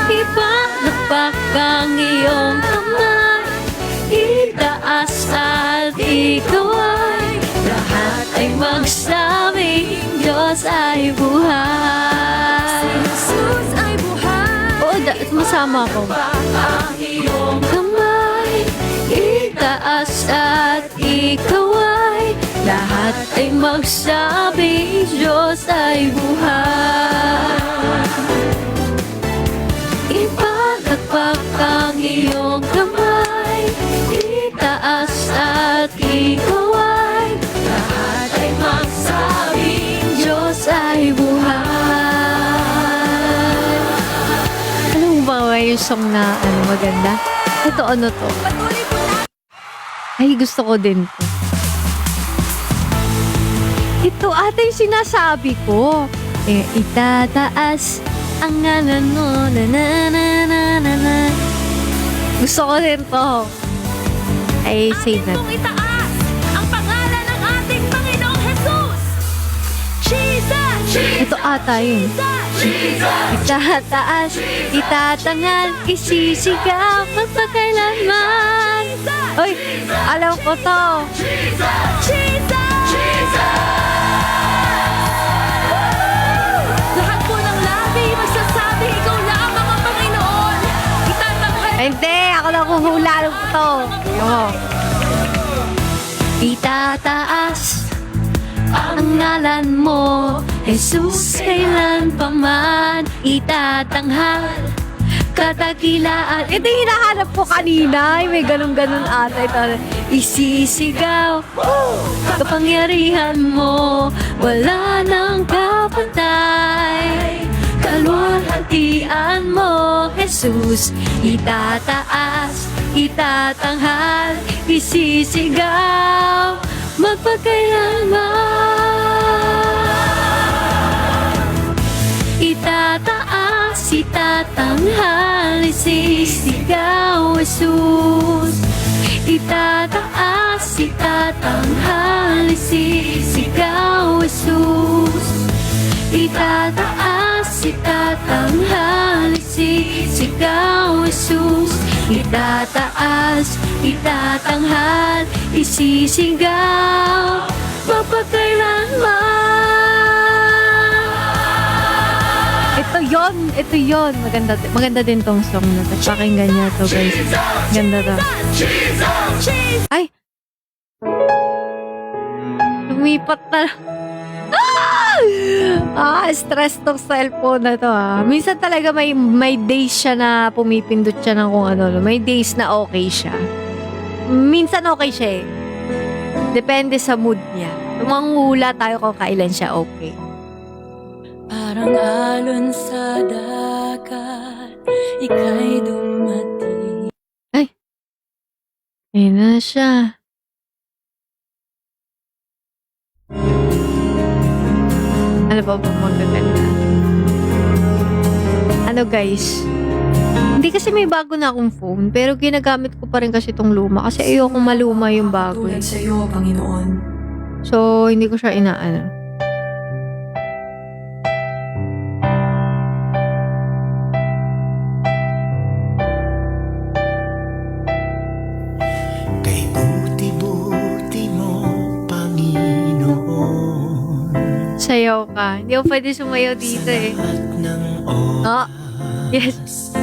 Ipalakpak ang iyong kamay. Itaas at ikaw ay lahat ay magsabing Diyos ay buhay.
Jesus ay buhay.
Oo, masama ko. Ang iyong kamay. Itaas at ikaw ay lahat ay magsabing Diyos ay buhay. Ipalakpak ang iyong kamay. Itaas at ikaw ay lahat ay magsabing Diyos ay buhay. Ano ba yung song na maganda? Ito ano to? Ay, gusto ko din to. Ito ata yung sinasabi ko. Itataas ang ngalan mo. Na, na, na, na, na, na. Gusto ko din to. Ay, save na.
Ating itaas ang pangalan ng ating Panginoong Jesus. Jesus!
Ito ata yun. Itataas, itatangal, isisigaw, magpakailanman. Oy, alam ko to.
Lahat po ng labi magsasabi, ikaw lamang ang Panginoon. Itatanghal
Hindi, ako lang kuhula ng to. Itataas ang ngalan mo, Jesus, kailan pa man itatanghal katakilaan. Ito yung hinahanap ko kanina. Ay, may ganun-ganun ata. Ito, isisigaw. Kapangyarihan mo, wala nang kapantay. Kaluwalhatian mo, Jesus, itataas, itatanghal, isisigaw, magpagkailanman. Itataas, itatanghal, isisigaw, Jesus. Itataas, itatanghal, isisigaw, Jesus. Itataas, itatanghal, isisigaw, Jesus. Itataas, itatanghal, isisigaw, magpagkailanman. Ito yon. Maganda din tong song na to. Pakinggan niya to, guys. Ganda to. Ay! Lumipat na. Stress tong cellphone na to, Minsan talaga may days siya na pumipindot siya ng kung ano. May days na okay siya. Minsan okay siya eh. Depende sa mood niya. Manghula tayo kung kailan siya okay.
Parang alon sa dagat, ika'y dumating.
Ay! Ayun na siya. Ano ba magaganda? Ano guys? Hindi kasi may bago na akong phone, pero ginagamit ko pa rin kasi itong luma. Kasi ayokong maluma yung bago.
Tulad sa iyo, Panginoon.
So, hindi ko siya inaano.
Kay buti-buti mo, Panginoon.
Sayaw ka. Hindi ako pwede sumayaw dito eh. Oh, yes.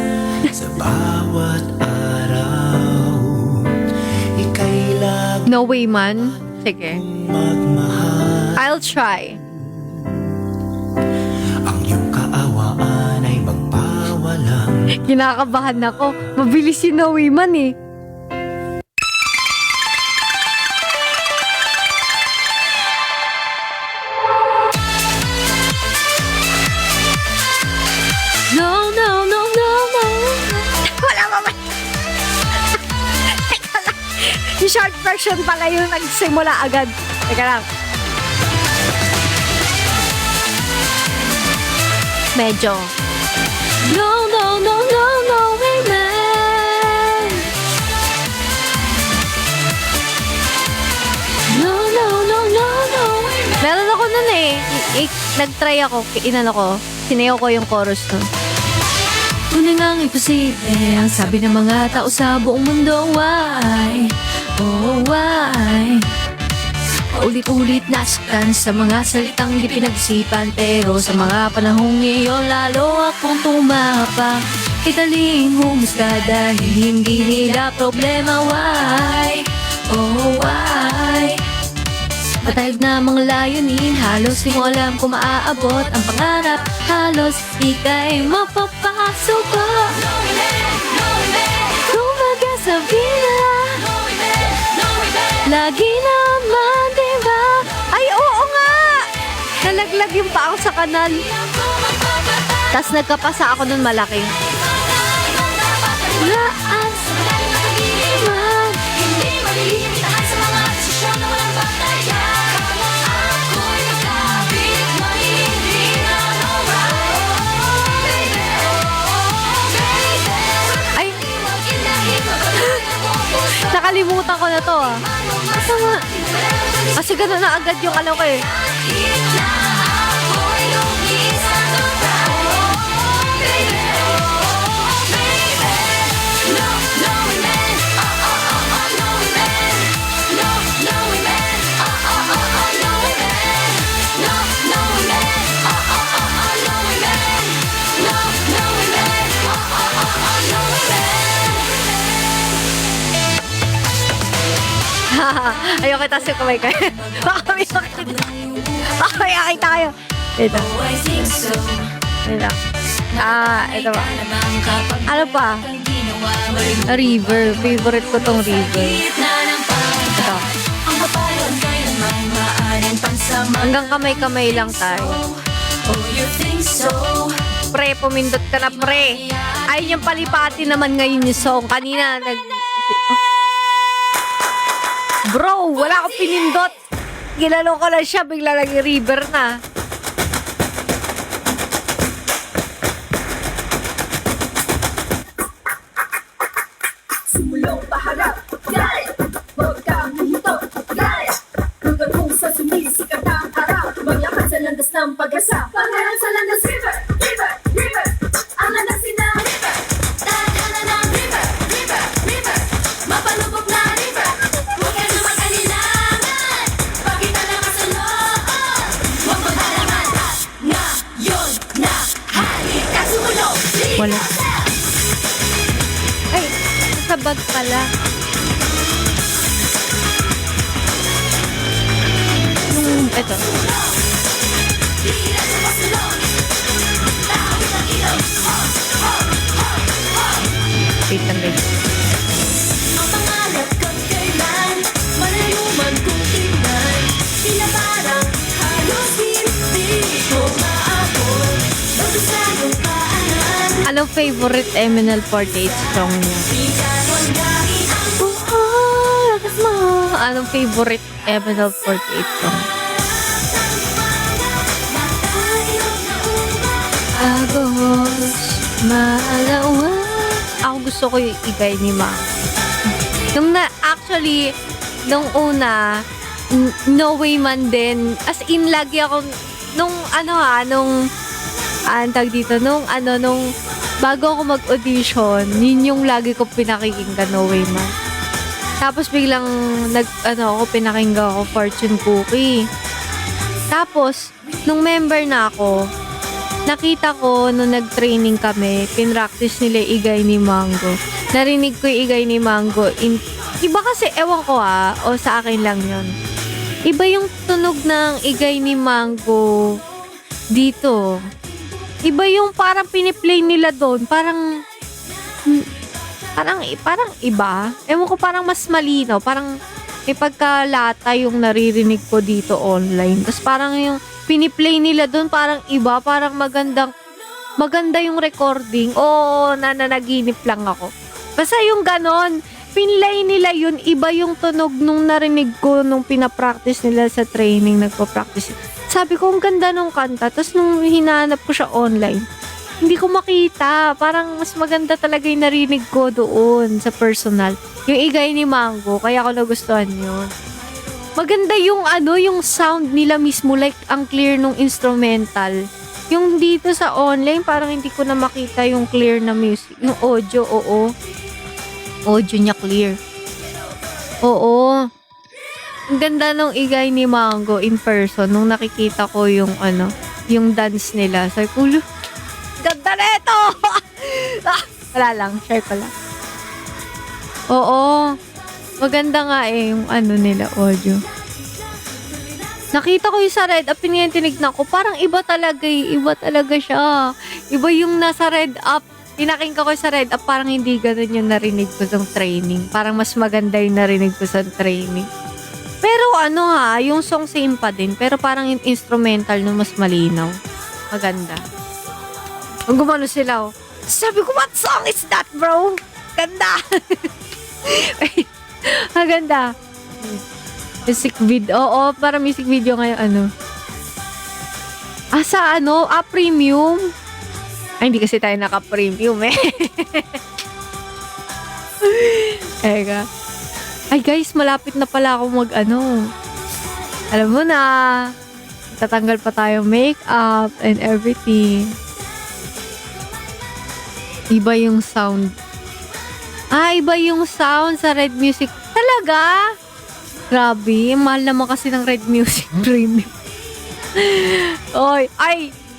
Sa bawat araw, ika'y laging
No way man. Sige.
magmahal.
I'll try.
Ang iyong kaawaan ay magpawalang
Kinakabahan ako. Mabilis si No way man eh. short version pala yung nagsimula agad. Teka lang. Medyo. No, no, no, no, no, amen. No, no, no, no, no. Meron ako nun nag-try ako, inano ko, sinayaw ko yung chorus nun. Tunay ngang imposible ang sabi ng mga tao sa buong mundo. Why? Oh, why? Ulit-ulit nasaktan sa mga salitang di pinag-isipan. Pero sa mga panahong ngayon lalo akong tumapa. Italing humusga dahil hindi nila problema. Why? Oh, why? Matayog na mga layunin, halos di mo alam kung maaabot ang pangarap. Halos ika'y mapapasok ko. Kumaga sa vida, lagi naman, diba? Ay, oo nga! Nalaglag yung pa ako sa kanal. Tapos nagkapasa ako nun malaki. Laan sa pag-iwan, hindi malilitahan sa mga desisyon na walang batayan. Ako'y magkabit, hindi na ay, nakalimutan ko na to ah. Masama. Kasi gano'n na agad yung alam ko eh. Ayaw kita sa kamay kayo. Baka may makita. Baka may makita kayo. Ito. Ito. Ito ba? Ano pa? River. Favorite ko tong River. Ito. Hanggang kamay-kamay lang tayo. Pre, pumindot ka na pre. Ayun yung palipati naman ngayon yung song. Kanina Bro, wala akong pinindot. Ginalo ko lang siya, bigla lang yung River na.
Sumulong paharap, gaya, huwag kang huminto, gaya. Hanggang kung sa sumisikat ang harap, maglakas sa landas ng pag-asa. Pangarang sa landas, river, river, river. Ang landas na river, dadala ng river, river, river. Mapalubog na river, huwag ka na mag-alilangan. Pagkita lang ka sa loob, huwag mag-alaman. Ngayon na, halika sumulong,
Wala. Ay, sa bag pala. Ito. Wait lang guys.
Ang pangarap kang kailan, malaluman kung tingnan. Tila parang halos hindi ko maabot. Bago sa iyong paanan,
Anong favorite Eminal Portage song niya? Lakas mo. Anong favorite Eminal Portage song? Agos, malawa. Ako gusto ko yung igay ni Ma. Actually, nung una, No Way Man din. As in, lagi ako, nung bago ako mag-audition, yun yung lagi ko pinakikinggan, No Way Man. Tapos biglang, pinakinggan ako Fortune Cookie. Tapos, nung member na ako, nakita ko nung nag-training kami, pinractice nila igay ni Mango. Narinig ko yung igay ni Mango. Iba kasi, ewan ko o sa akin lang yun. Iba yung tunog ng igay ni Mango dito. Iba yung parang piniplay nila doon. Parang iba. Ewan ko, parang mas malinaw. Parang may pagkalata yung naririnig ko dito online. Tapos parang yung piniplay nila doon parang iba, parang maganda yung recording. Oo, nananaginip lang ako. Basta yung ganon, pinlay nila yun, iba yung tunog nung narinig ko nung pinapractice nila sa training, nagpa-practice. Sabi ko, ang ganda nung kanta. Tapos nung hinahanap ko siya online, hindi ko makita. Parang mas maganda talaga yung narinig ko doon sa personal. Yung igay ni Mango, kaya ko nagustuhan yun. Maganda yung yung sound nila mismo, like ang clear nung instrumental. Yung dito sa online, parang hindi ko na makita yung clear na music. Yung audio, oo. Audio niya clear. Oo. Ang ganda nung igay ni Mango in person. Nung nakikita ko yung yung dance nila. Sabi ko, ganda neto! Wala lang, share ko lang. Oo. Maganda nga yung nila, audio. Nakita ko yung sa Red Up, tinignan ko, parang iba talaga siya. Iba yung nasa Red Up. Pinakinggan ko sa Red Up, parang hindi ganun yung narinig ko sa training. Parang mas maganda yung narinig ko sa training. Pero yung song same pa din, pero parang yung instrumental no mas malinaw. Maganda. Ang gumano sila, sabi ko, what song is that, bro? Ganda. Maganda. Music video. Oo, para music video ngayon, sa premium. Ay, hindi kasi tayo naka-premium, Eka. Ay, guys, malapit na pala ako alam mo na, tatanggal pa tayo makeup and everything. Iba yung sound. Iba yung sound sa Red Music. Talaga? Grabe, mahal naman kasi ng Red Music Premium. Oy,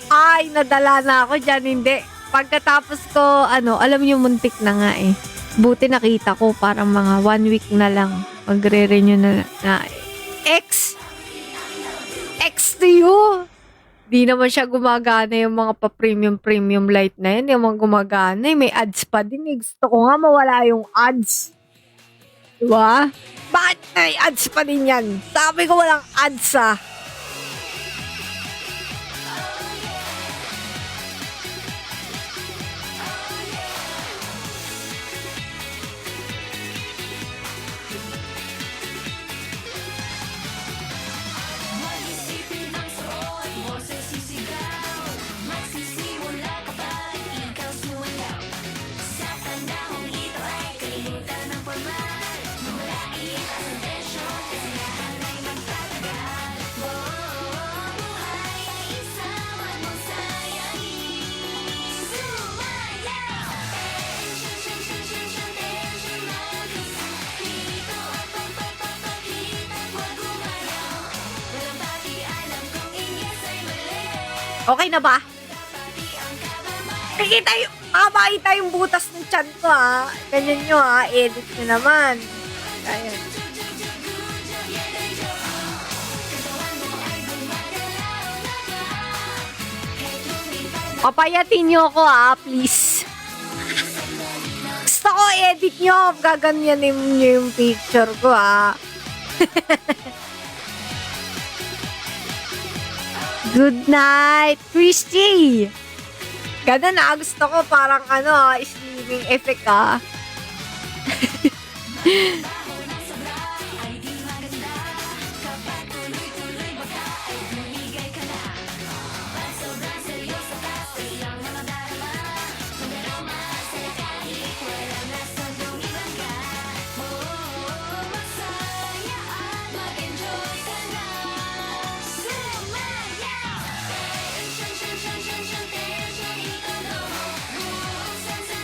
ay, nadala na ako dyan, hindi. Pagkatapos ko, alam niyo, muntik na nga Buti nakita ko, parang mga 1 week na lang. Magre-renew na X to you. Di naman siya gumagana yung mga pa-premium light na yun. Yung mga gumagana, may ads pa din. Gusto ko nga mawala yung ads. Diba? Bakit may ads pa din yan? Sabi ko walang ads Okay na ba? Makita yung butas ng tiyan ko Ganyan nyo edit nyo naman. Ayan. Papayatin nyo ako please. Gusto ko edit nyo. Gaganyanin nyo yung picture ko Good night, Christy! Ganda na. Gusto ko parang slimming effect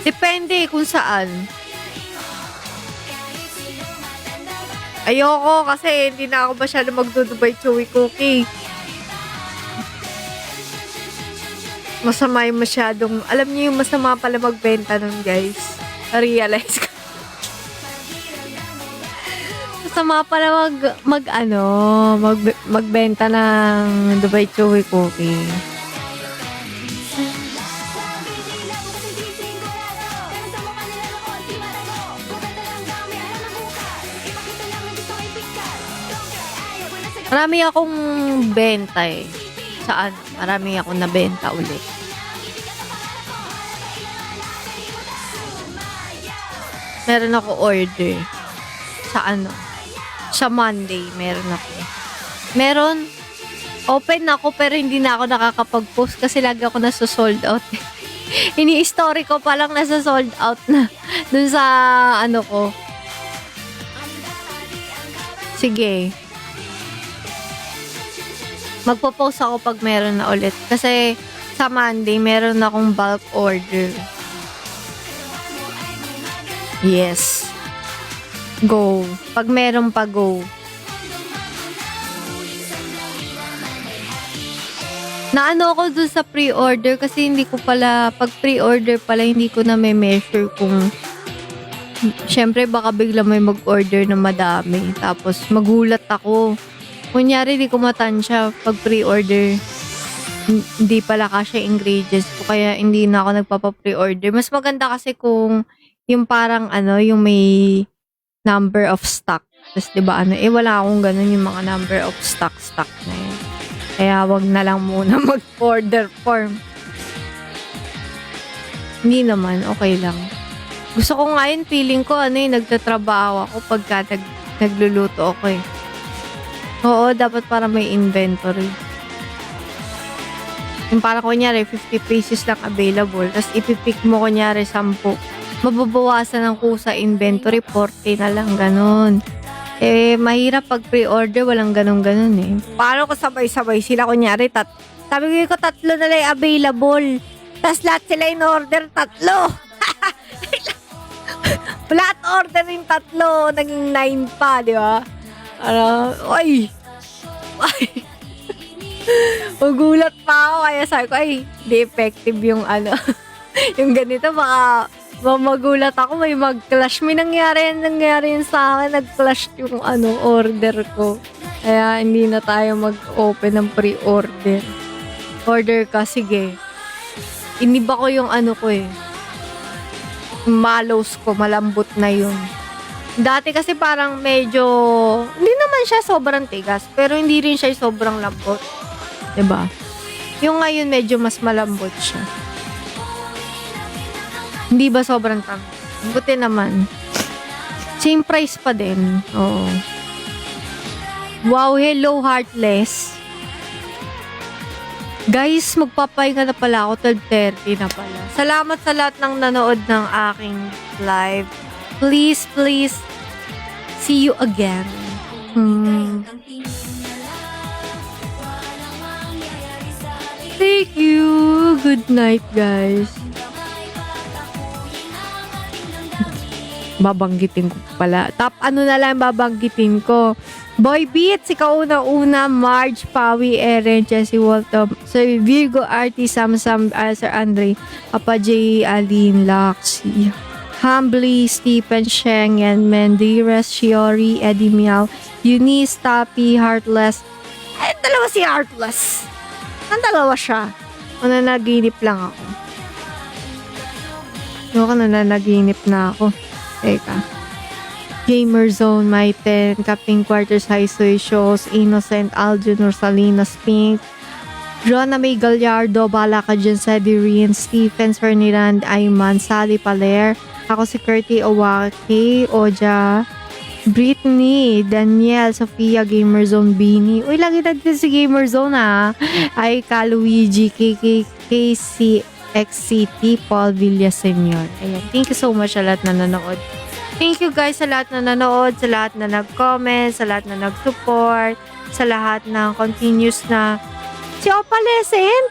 Depende kung saan. Ayoko kasi hindi na ako masyado magdudubay chewy cookie. Masama yung masyadong, alam niyo yung masama pala magbenta nun, guys. Na-realize ko. Masama pala magbenta ng Dubai chewy cookie. Marami akong benta Saan? Marami akong nabenta ulit. meron ako order. Sa Monday, meron ako. Open ako pero hindi na ako nakakapag-post kasi lagi ako nasa-sold out. Ini-story ko palang nasa-sold out na dun sa ko. Sige. Magpo-post ako pag meron na ulit. Kasi sa Monday, meron akong bulk order. Yes. Go. Pag meron pa, go. Naano ako dun sa pre-order kasi hindi ko pala, pag pre-order pala, hindi ko na may measure kung syempre baka bigla may mag-order na madami. Tapos magulat ako. Kunyari di ko matansya pag pre-order. Hindi pala kasya ingredients ko kaya hindi na ako nagpapa-pre-order. Mas maganda kasi kung yung parang yung may number of stock. Tapos diba wala akong ganun yung mga number of stock na yun. Kaya wag na lang muna mag-order form. Hindi naman, okay lang. Gusto ko nga yun, feeling ko nagtatrabaho ako pagka nagluluto ako eh. Oo, dapat para may inventory. Yung parang kunyari, 50 pieces lang available. Tapos ipipick mo kunyari 10. Mababawasan ng kusa inventory, 40 na lang, ganun. Mahirap pag pre-order, walang ganun-ganun eh. Paano ko sabay-sabay sila, kunyari, sabi ko 3 na lang available. Tapos lahat sila in-order 3. Lahat order yung 3, naging 9 pa, di ba? Ay! Magulat pa ako, kaya sabi ko, di effective yung yung ganito, baka magulat ako, may mag-clash. May nangyari yun sa akin. Nag-clash yung order ko. Kaya hindi na tayo mag-open ng pre-order. Order ka, sige. Iniba ko yung ko eh. Mallows ko, malambot na yun. Dati kasi parang medyo, hindi naman siya sobrang tigas, pero hindi rin siya sobrang lambot. Diba? Yung ngayon medyo mas malambot siya. Hindi ba sobrang tamis? Buti naman. Same price pa din. Oo. Wow, hello Heartless. Guys, magpapahinga na pala ako. 12:30 na pala. Salamat sa lahat ng nanood ng aking live. Please, see you again. Thank you. Good night, guys. Babanggitin ko pala. Top na lang babanggitin ko. Boy Beats, ikaw una-una, Marge, Pawi, Eren, Jessie Walton, Sir Virgo, Artie, Sam, Sir Andre, Papa J, Aline, Laxi, Humbly, Stephen, Sheng, and Menderes, Shiori, Eddie Miao, Eunice, Tapi, Heartless. Dalawa si Heartless. Dalawa siya. Nananaginip lang ako. Nananaginip na ako. Teka. Gamer Zone, Maiten, Captain Quarters, High Soy Shows, Innocent, Aljun, Rosalina, Spink, Rona May Gallardo, Bala ka dyan, Cedirin, Stephens, Ferdinand, Ayman, Sally Paler, ako si Curti Owaki, Oja, Britney, Daniel, Sofia, Gamer Zone, Bini. Uy, lagi na dito si Gamer Zone Ay, Luigi, KC, XCT, Paul Villaseñor. Ayan. Thank you so much sa lahat na nanood. Thank you guys sa lahat na nanood, sa lahat na nag-comment, sa lahat na nag-support, sa lahat ng continuous na si Opalescent.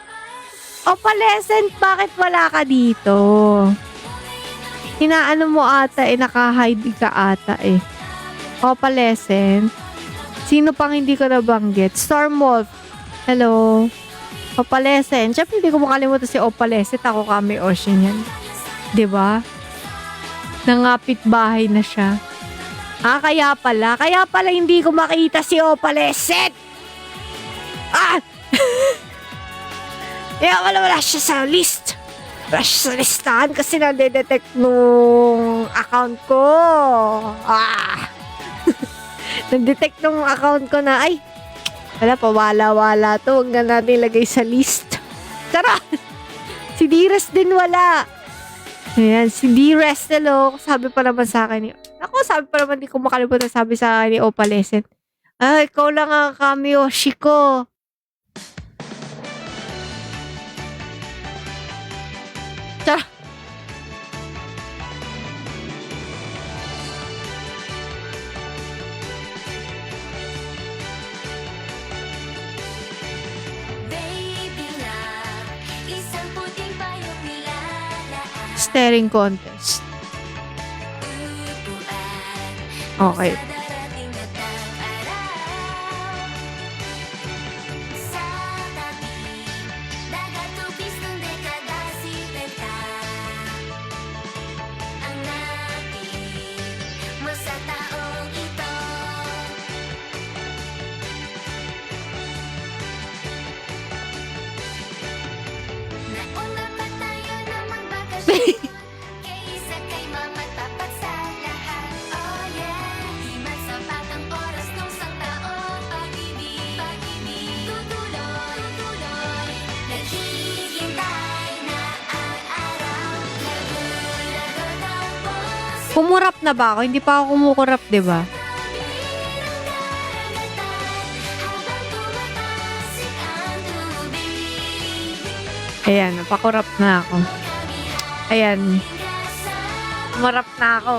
Opalescent, bakit wala ka dito? Hinaano mo ata naka-hide ka ata Opalescent. Sino pang hindi ko nabanggit? Stormwolf. Hello. Opalescent. Siyempre, hindi ko makalimutan si Opalescent. Ako kami Ocean yan. Diba? Nangapit bahay na siya. Kaya pala hindi ko makita si Opalescent. Kaya wala siya sa list. Wala siya sa listahan kasi nade-detect nung account ko. Nag-detect nung account ko na, wala, pawala-wala to. Huwag na natin lagay sa list. Tara! Si Dires din wala. Ayan, si D. Restelo, sabi pa naman sa akin ni... Ako, sabi pa naman, di ko makalimutan, sabi sa akin ni Opalescent. Ah, ikaw lang ang cameo, Shiko. Tara. Staring contest. Okay. Kumurap na ba ako? Hindi pa ako kumukurap, di ba? Ayan, napakurap na ako. Ayan. Kumurap na ako.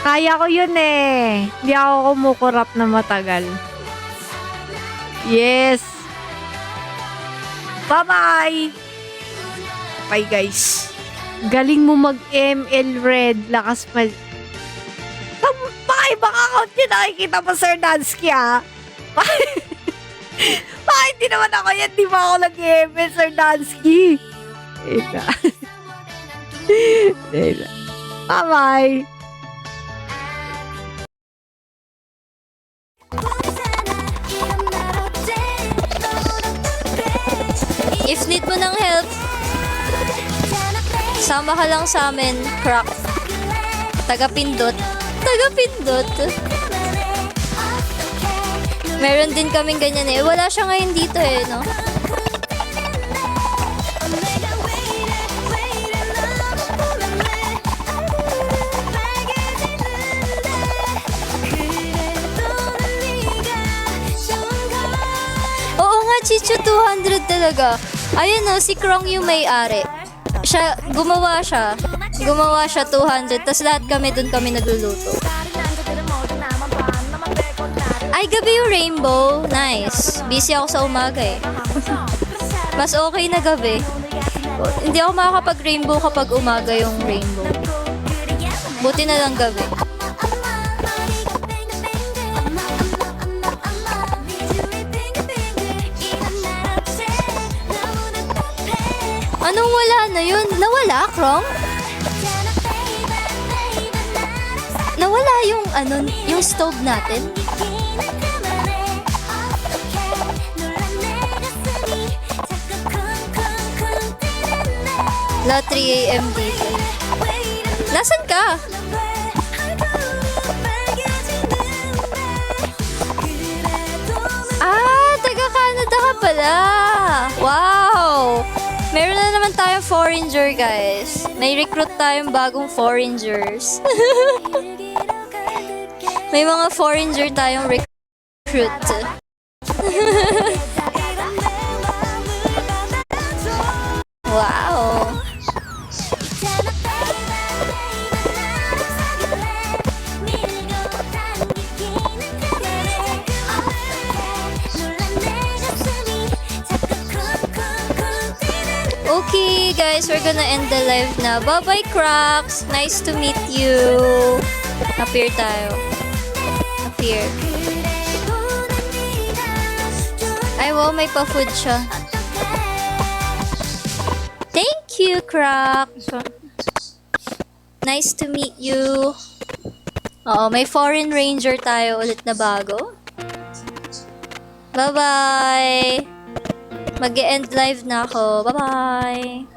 Kaya ko yun eh. Hindi ako kumukurap na matagal. Yes. Bye-bye. Bye guys. Galing mo mag-ML Red. Lakas pa. Baka ibang account yun nakikita mo, Sir Dansky, ha? Baka hindi naman ako yan. Di ba ako nag-ML, Sir Dansky? Bye-bye.
If need mo ng help, sama ka lang sa amin, Croc. Taga-pindot. Taga-pindot. Meron din kaming ganyan eh. Wala siya ngayon dito eh, no? Oo nga, Chicho, 200 talaga. Ayun no, si Krong yung may-ari. Gumawa siya 200, tas lahat kami dun kami nagluluto. Ay, gabi yung rainbow. Nice. Busy ako sa umaga eh. Mas okay na gabi. Hindi ako makakapag-rainbow kapag umaga yung rainbow. Buti na lang gabi. Anong wala na yun? Nawala, Krong? Nawala yung yung stove natin? La 3 AM dito. Nasaan ka? Ah, taga-Canada ka pala. Wow! Meron na naman tayong foreigner, guys. May recruit tayong bagong foreigners. May mga foreigner tayong recruit. Wow! Okay, guys, we're gonna end the live na. Bye-bye, Crocs! Nice to meet you. Appear tayo. Appear. Ay, wow, may pa-food siya. Thank you, Crocs! Nice to meet you. Oo, may foreign ranger tayo ulit na bago. Bye-bye! Mag-e-end live na ako. Bye-bye!